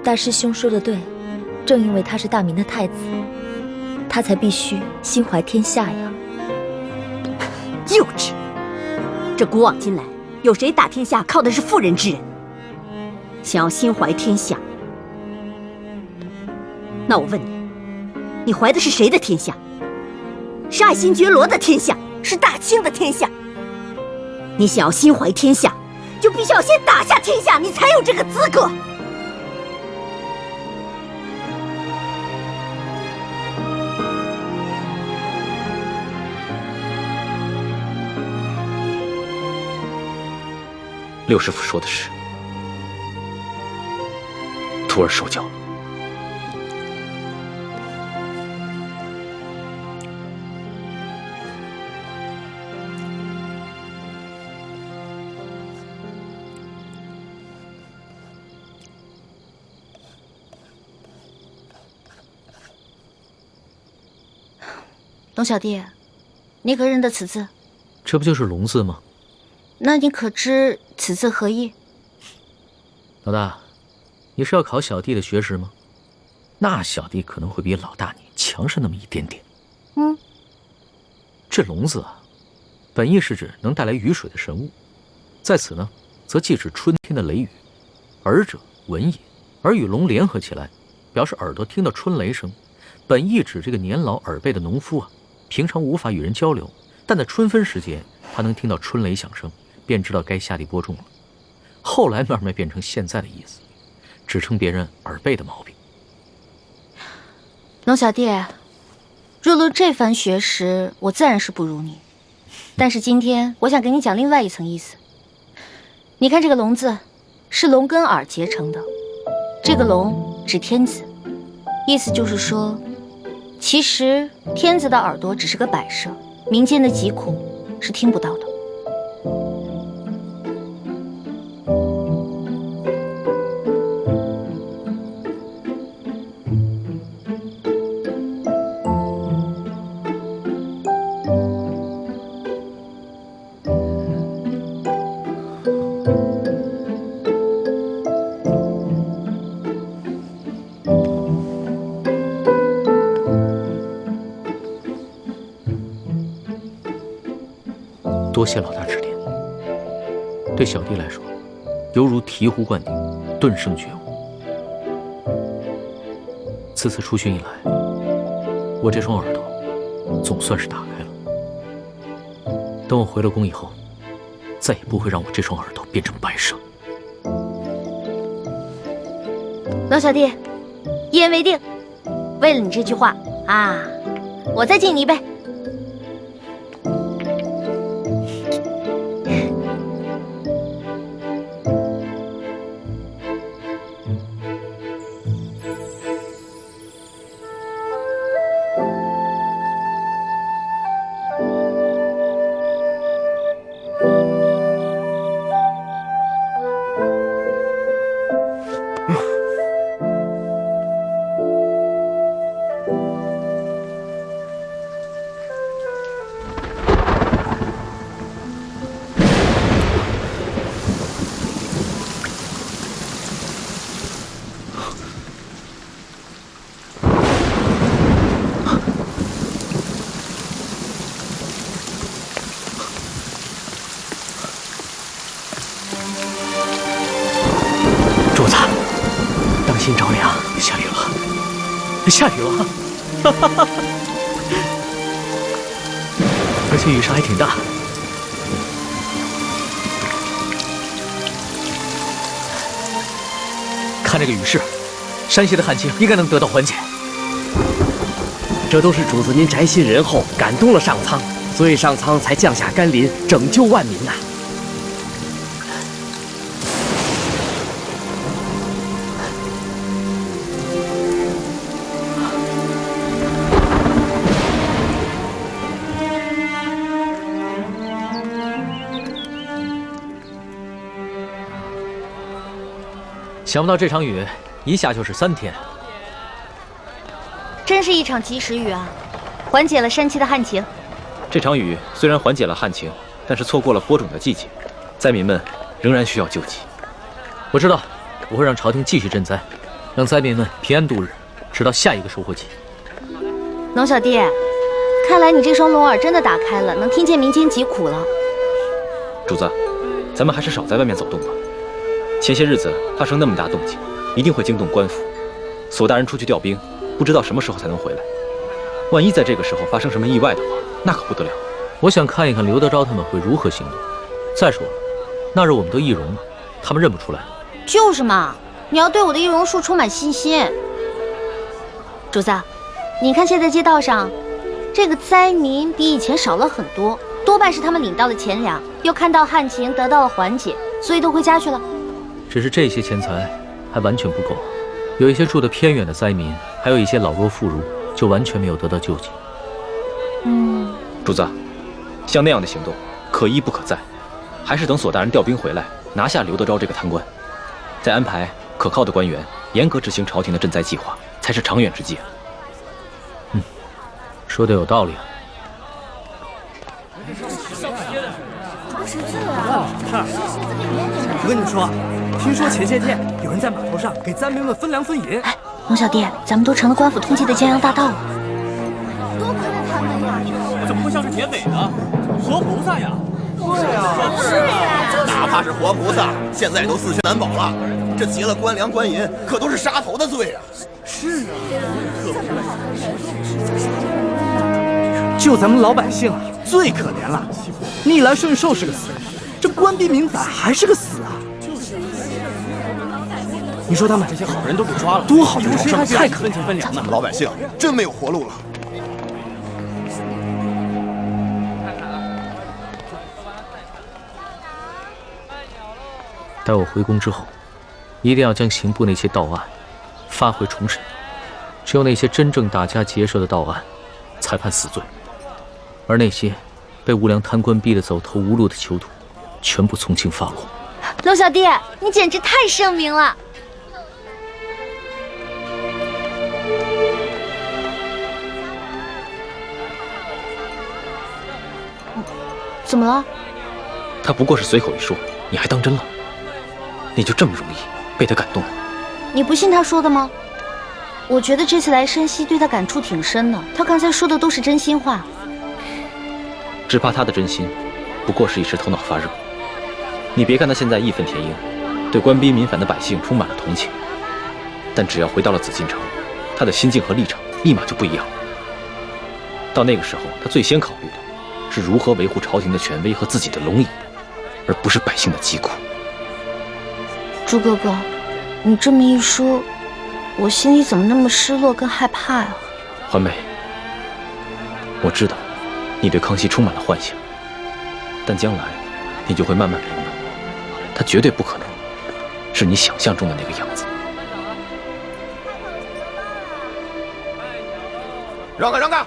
大师兄说的对，正因为他是大明的太子，他才必须心怀天下呀。幼稚！这古往今来，有谁打天下靠的是妇人之仁？想要心怀天下，那我问你，你怀的是谁的天下？是爱新觉罗的天下，是大清的天下。你想要心怀天下，就必须要先打下天下，你才有这个资格。六师傅说的是，徒儿受教了。龙小弟，你可认得此字？这不就是龙字吗？那你可知此字何意？老大，你是要考小弟的学识吗？那小弟可能会比老大你强上那么一点点。这龙字啊，本意是指能带来雨水的神物，在此呢，则既指春天的雷雨。耳者闻也，耳与龙联合起来，表示耳朵听到春雷声，本意指这个年老耳背的农夫啊，平常无法与人交流，但在春分时节，他能听到春雷响声，便知道该下地播种了。后来慢慢变成现在的意思，指称别人耳背的毛病。龙小弟，若论这番学识，我自然是不如你。但是今天我想给你讲另外一层意思。你看这个龙字，是龙跟耳结成的，这个龙指天子，意思就是说，其实天子的耳朵只是个摆设，民间的疾苦是听不到的。多谢老大指点，对小弟来说，犹如醍醐灌顶，顿生觉悟。此次出巡以来，我这双耳朵总算是打开了。等我回了宫以后，再也不会让我这双耳朵变成白蛇。老小弟，一言为定。为了你这句话啊，我再敬你一杯。下雨了，而且雨势还挺大。看这个雨势，山西的旱情应该能得到缓解。这都是主子您宅心仁厚，感动了上苍，所以上苍才降下甘霖，拯救万民呐。想不到这场雨一下就是3天，真是一场及时雨啊，缓解了山区的旱情。这场雨虽然缓解了旱情，但是错过了播种的季节，灾民们仍然需要救济。我知道，我会让朝廷继续赈灾，让灾民们平安度日，直到下一个收获季。龙小弟，看来你这双聋耳真的打开了，能听见民间疾苦了。主子，咱们还是少在外面走动吧。前些日子发生那么大动静，一定会惊动官府。索大人出去调兵，不知道什么时候才能回来。万一在这个时候发生什么意外的话，那可不得了。我想看一看刘德昭他们会如何行动。再说了，那日我们都易容了，他们认不出来。就是嘛，你要对我的易容术充满信心。主子，你看现在街道上，这个灾民比以前少了很多，多半是他们领到了钱粮，又看到旱情得到了缓解，所以都回家去了。只是这些钱财还完全不够，有一些住得偏远的灾民，还有一些老弱妇孺，就完全没有得到救济。主子，像那样的行动可一不可再，还是等索大人调兵回来，拿下刘德昭这个贪官，再安排可靠的官员，严格执行朝廷的赈灾计划，才是长远之计。说的有道理啊。我跟你们说，听说前些天有人在码头上给灾民们分粮分银。哎，龙小弟，咱们都成了官府通缉的江洋大盗了。多亏了他们呀！怎么会像是铁匪呢？活菩萨呀！是呀，哪怕是活菩萨，现在都四驱难保了。这劫了官粮官银，可都是杀头的罪啊！是啊，就咱们老百姓啊，最可怜了。逆来顺受是个死，这官逼民反还是个死啊！你说他们这些好人都被抓了，多好的种生，太可分钱分粮呢。咱们老百姓真没有活路了。待我回宫之后，一定要将刑部那些盗案发回重审，只有那些真正打家劫舍的盗案，才判死罪，而那些被无良贪官逼得走投无路的囚徒，全部从轻发落。龙小弟，你简直太圣明了！怎么了？他不过是随口一说，你还当真了？你就这么容易被他感动了？你不信他说的吗？我觉得这次来山西对他感触挺深的，他刚才说的都是真心话。只怕他的真心不过是一时头脑发热。你别看他现在义愤填膺，对官逼民反的百姓充满了同情，但只要回到了紫禁城，他的心境和立场立马就不一样了。到那个时候，他最先考虑的是如何维护朝廷的权威和自己的龙椅，而不是百姓的疾苦。朱哥哥，你这么一说，我心里怎么那么失落跟害怕呀？环美，我知道你对康熙充满了幻想，但将来你就会慢慢明白，他绝对不可能是你想象中的那个样子。让开让开！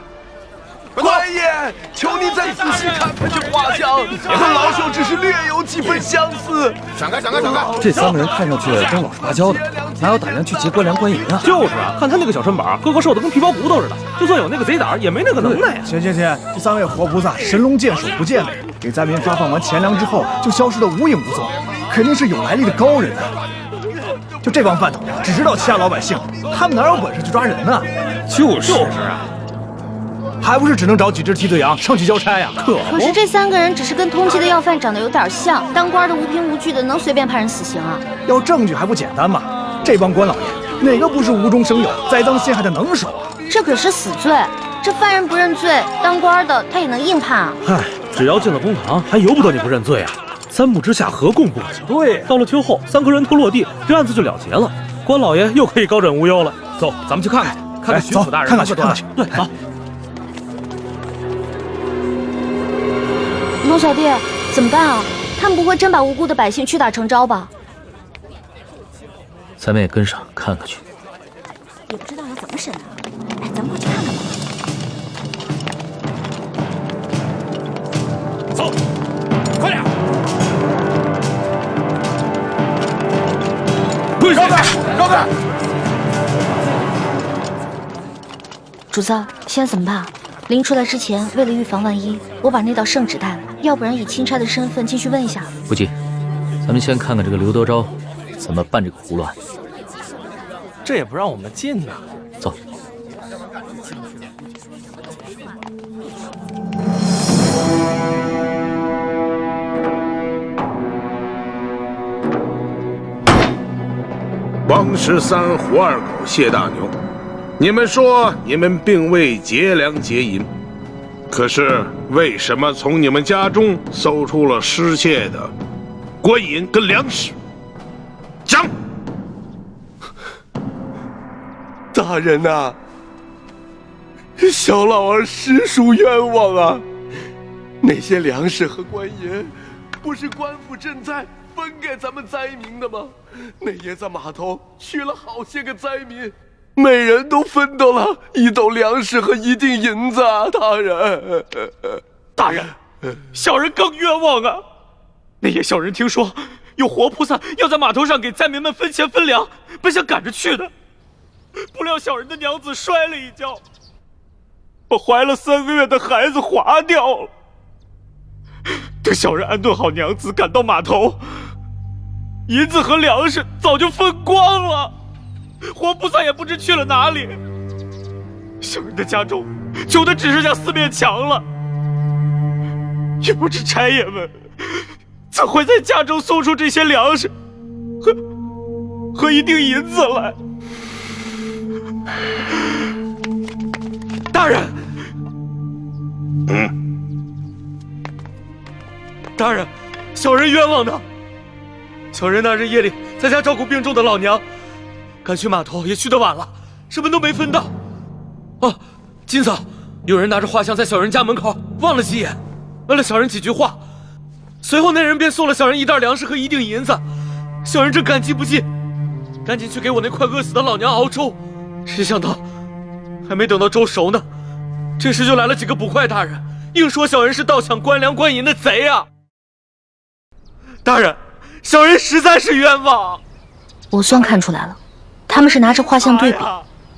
官爷，求您再仔细看看这画像，和老朽只是略有几分相似。闪开闪开闪开！这3个人看上去真老实巴交的，哪有胆量去劫官粮官银啊？就是啊，看他那个小身板，个个瘦的跟皮包骨头似的，就算有那个贼胆，也没那个能耐呀。行，这3位活菩萨神龙见首不见尾，给灾民发放完钱粮之后就消失得无影无踪，肯定是有来历的高人啊！就这帮饭桶，只知道欺压老百姓，他们哪有本事去抓人呢？就是啊。还不是只能找几只替罪羊上去交差呀？可是这3个人只是跟通缉的要犯长得有点像，当官的无凭无据的，能随便判人死刑啊？要证据还不简单吗？这帮官老爷哪个不是无中生有、栽赃陷害的能手啊？这可是死罪，这犯人不认罪，当官的他也能硬判啊。嗨，只要进了公堂，还由不得你不认罪啊！三木之下，何共不可求？对，到了秋后，3颗人头落地，这案子就了结了，关老爷又可以高枕无忧了。走，咱们去看看去，看看徐府大人看看去。对，走。龙小弟，怎么办啊？他们不会真把无辜的百姓屈打成招吧？咱们也跟上看看去。也不知道要怎么审啊！哎，咱们过去看看吧。走，快点！绕开！主子，现在怎么办？临出来之前，为了预防万一，我把那道圣旨带了，要不然以钦差的身份进去问一下。不急，咱们先看看这个刘德昭怎么办这个葫芦案。这也不让我们进呐！走。王13、胡二狗、谢大牛，你们说你们并未劫粮劫银，可是为什么从你们家中搜出了失窃的官银跟粮食？讲！大人呐，小老儿实属冤枉啊！那些粮食和官银，不是官府赈灾分给咱们灾民的吗？那爷在码头娶了好些个灾民，每人都分到了1斗粮食和1锭银子啊！大人，小人更冤枉啊！那夜小人听说有活菩萨要在码头上给灾民们分钱分粮，本想赶着去的，不料小人的娘子摔了一跤，把怀了3个月的孩子划掉了。等小人安顿好娘子，赶到码头，银子和粮食早就分光了，活菩萨也不知去了哪里。小人的家中穷的只剩下4面墙了，也不知差爷们怎会在家中送出这些粮食和1锭银子来。大人，大人，小人冤枉的。小人那日夜里在家照顾病重的老娘，赶去码头也去得晚了，什么都没分到。哦，金嫂，有人拿着画像在小人家门口望了几眼，问了小人几句话，随后那人便送了小人1袋粮食和1锭银子。小人正感激不尽，赶紧去给我那快饿死的老娘熬粥，谁想到还没等到粥熟呢，这时就来了几个捕快大人，硬说小人是盗抢官粮官银的贼啊！大人，小人实在是冤枉。我算看出来了，他们是拿着画像对比，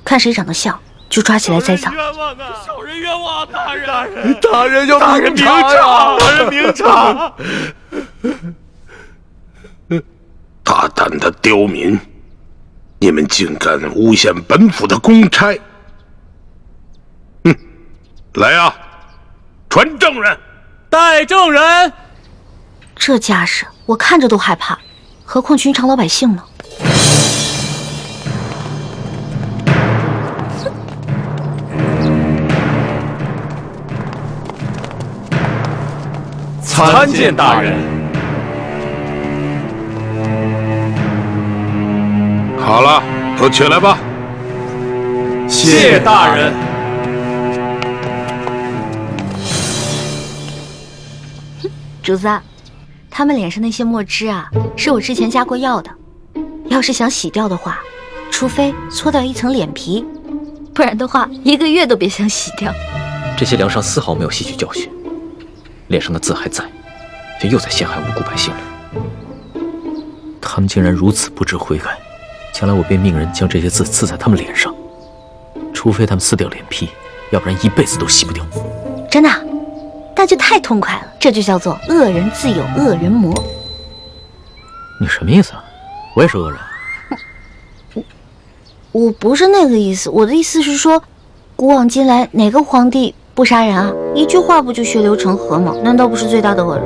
看谁长得像就抓起来栽赃。冤枉啊！小人冤枉啊！大人，大人要明察呀！大人明察！大胆的刁民，你们竟敢诬陷本府的公差！来呀，传证人！带证人！这架势，我看着都害怕，何况寻常老百姓呢？参见大人。好了，都起来吧。谢大人。主子，他们脸上那些墨汁啊，是我之前加过药的。要是想洗掉的话，除非搓掉一层脸皮，不然的话1个月都别想洗掉。这些梁上丝毫没有吸取教训，脸上的字还在，却又在陷害无辜百姓了。他们竟然如此不知悔改，将来我便命人将这些字刺在他们脸上，除非他们撕掉脸皮，要不然一辈子都洗不掉。真的？那就太痛快了，这就叫做恶人自有恶人磨。你什么意思啊？我也是恶人。我不是那个意思，我的意思是说，古往今来哪个皇帝不杀人啊？一句话不就血流成河吗？难道不是最大的恶人？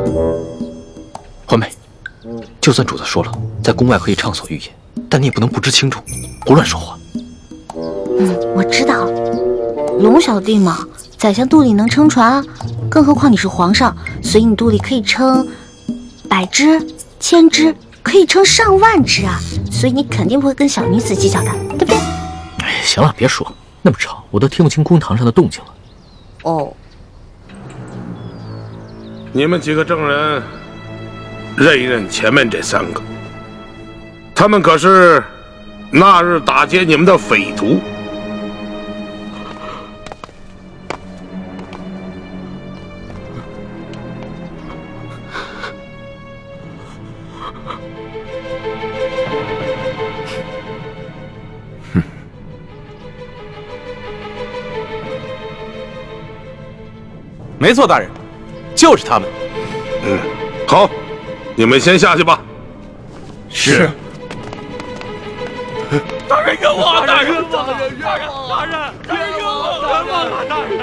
环美，就算主子说了，在宫外可以畅所欲言，但你也不能不知轻重，胡乱说话。我知道，龙小弟嘛，宰相肚里能撑船，更何况你是皇上，所以你肚里可以撑100只、1000只，可以撑上万只啊！所以你肯定不会跟小女子计较的，对不对？哎，行了，别说那么吵，我都听不清公堂上的动静了。哦，你们几个证人，认一认前面这3个，他们可是那日打劫你们的匪徒。没错，大人，就是他们。好，你们先下去吧。是。大人冤枉！大人冤枉！大人冤枉！大人冤枉！大人！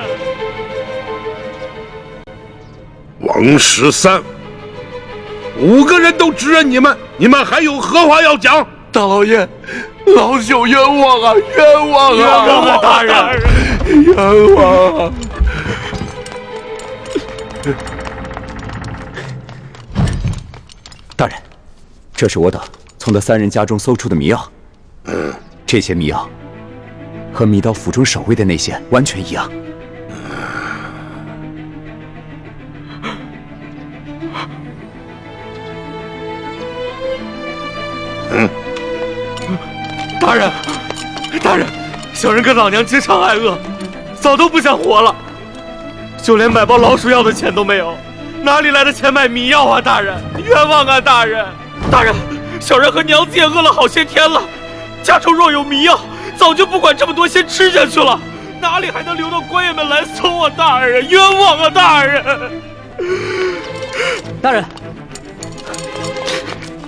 王13，5个人都指认你们，你们还有何话要讲？大老爷，老朽冤枉啊！冤枉啊！冤枉啊！大人，冤枉啊！大人，这是我等从那3人家中搜出的迷药。这些迷药和迷刀府中守卫的那些完全一样。大人，大人，小人跟老娘经常挨饿，早都不想活了，就连买包老鼠药的钱都没有，哪里来的钱买迷药啊？大人，冤枉啊！大人，大人，小人和娘子也饿了好些天了，家中若有迷药，早就不管这么多，先吃下去了，哪里还能留到官爷们来搜啊？大人，冤枉啊！大人，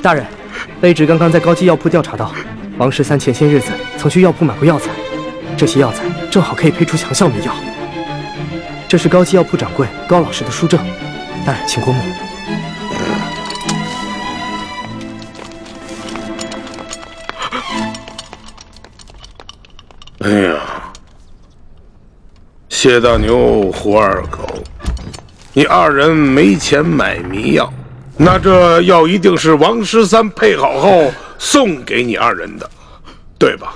大人，卑职刚刚在高级药铺调查到，王13前些日子曾去药铺买过药材，这些药材正好可以配出强效迷药。这是高级药铺掌柜高老师的书证，大人请过目。哎呀，谢大牛、胡二狗，你2人没钱买迷药，那这药一定是王13配好后送给你2人的，对吧？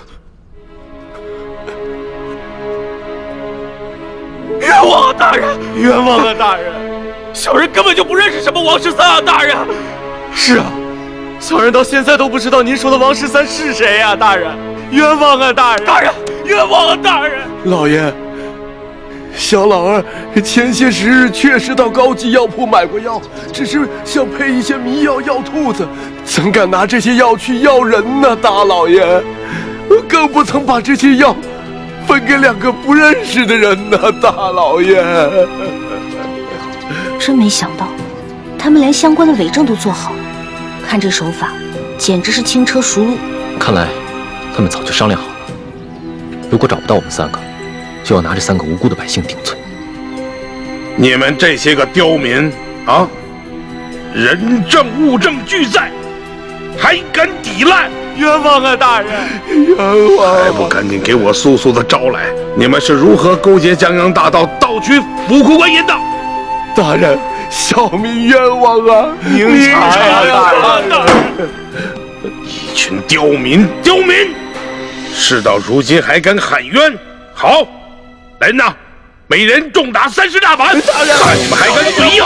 冤枉啊！大人，冤枉啊！大人，小人根本就不认识什么王13啊！大人，是啊，小人到现在都不知道您说的王13是谁呀！大人，冤枉啊！大人，大人，冤枉啊！大人，老爷，小老儿前些时日确实到高级药铺买过药，只是想配一些迷药药兔子，怎敢拿这些药去药人呢？大老爷，更不曾把这些药分给2个不认识的人呢，大老爷。真没想到，他们连相关的伪证都做好了，看这手法，简直是轻车熟路。看来他们早就商量好了，如果找不到我们3个，就要拿这3个无辜的百姓顶罪。你们这些个刁民啊，人证物证俱在，还敢抵赖？冤枉啊！大人，冤枉！还不赶紧给我速速的招来！你们是如何勾结江洋大盗，盗取府库官银的？大人，小民冤枉啊！明察呀，大人！一群刁民，刁民！事到如今还敢喊冤？好，来人呐！每人重打30大板！大人，看你们还敢嘴硬！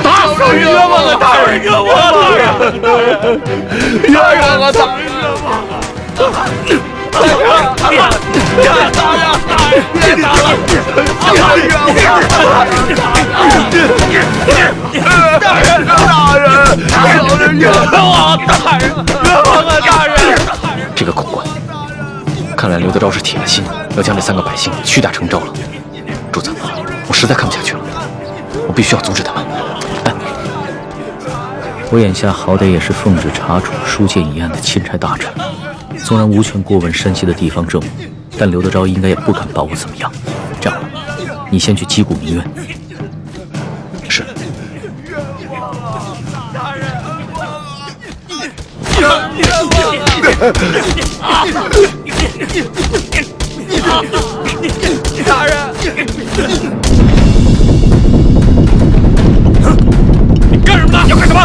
打死人！冤枉啊！大人，冤枉啊！大人，大人，冤枉啊！大人，冤枉啊！大人，大人，别打了！大人，冤枉！大人，小人冤枉！大人，冤枉啊！大人，这个狗官，看来刘德昭是铁了心要将这3个百姓屈打成招了。主子，我实在看不下去了，我必须要阻止他们。我眼下好歹也是奉旨查处书剑一案的钦差大臣，纵然无权过问山西的地方政务，但刘德昭应该也不敢把我怎么样。这样吧，你先去击鼓鸣冤。是。冤枉！大人，你干什么呢？要干什么？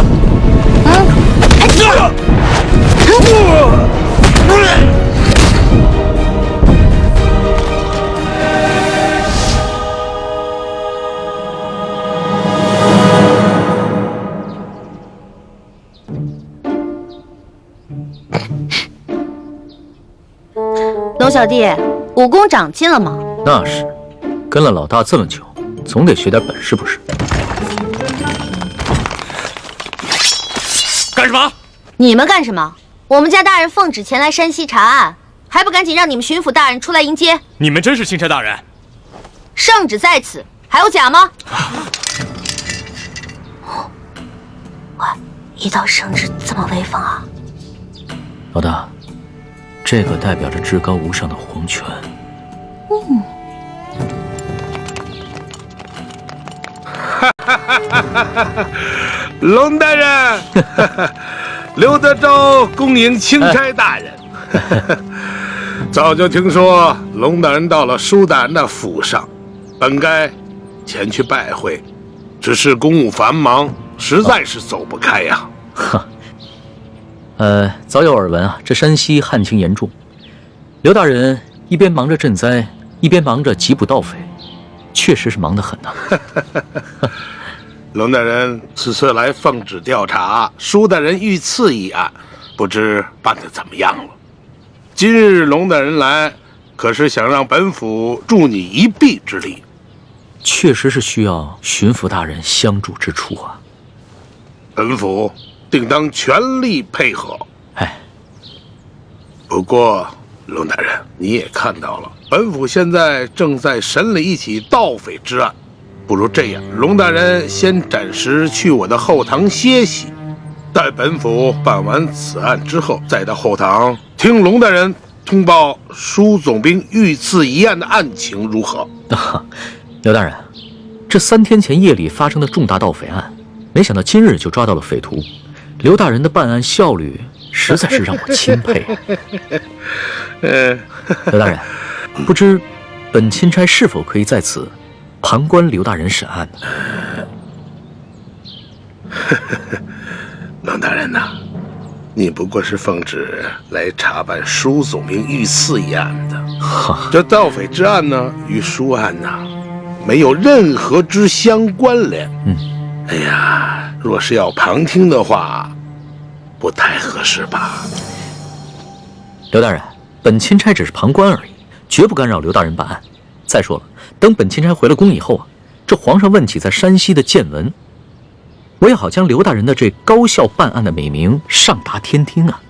龙小弟，武功长进了吗？那是，跟了老大这么久，总得学点本事不是？干什么？你们干什么？我们家大人奉旨前来山西查案，还不赶紧让你们巡抚大人出来迎接？你们真是钦差大人？圣旨在此，还有假吗？喂，一道圣旨这么威风啊！老大，这个代表着至高无上的皇权。龙大人，刘德昭恭迎钦差大人。早就听说龙大人到了舒大人的府上，本该前去拜会，只是公务繁忙，实在是走不开呀。早有耳闻啊，这山西旱情严重，刘大人一边忙着赈灾，一边忙着缉捕盗匪，确实是忙得很呐。龙大人此次来奉旨调查舒大人遇刺一案，不知办得怎么样了？今日龙大人来，可是想让本府助你一臂之力？确实是需要巡抚大人相助之处啊。本府定当全力配合。哎，不过龙大人，你也看到了，本府现在正在审理一起盗匪之案。不如这样，龙大人先暂时去我的后堂歇息，待本府办完此案之后，再到后堂听龙大人通报舒总兵遇刺一案的案情如何？刘大人，这3天前夜里发生的重大盗匪案，没想到今日就抓到了匪徒，刘大人的办案效率实在是让我钦佩。刘大人，不知本钦差是否可以在此旁观刘大人审案呢？龙大人呐，你不过是奉旨来查办舒总兵遇刺一案的，这盗匪之案呢，与舒案呐，没有任何之相关联。哎呀，若是要旁听的话，不太合适吧？刘大人，本钦差只是旁观而已，绝不干扰刘大人办案。再说了，等本钦差回了宫以后啊，这皇上问起在山西的见闻，我也好将刘大人的这高效办案的美名上达天听啊！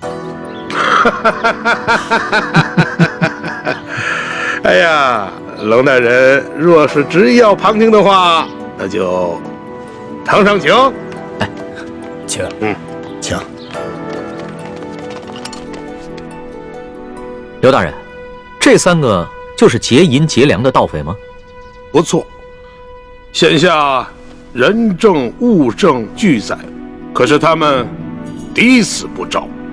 哎呀，龙大人若是执意要旁听的话，那就堂上请。哎，请，请。刘大人，这3个就是劫银劫粮的盗匪吗？不错，现下人证物证俱在，可是他们抵死不招。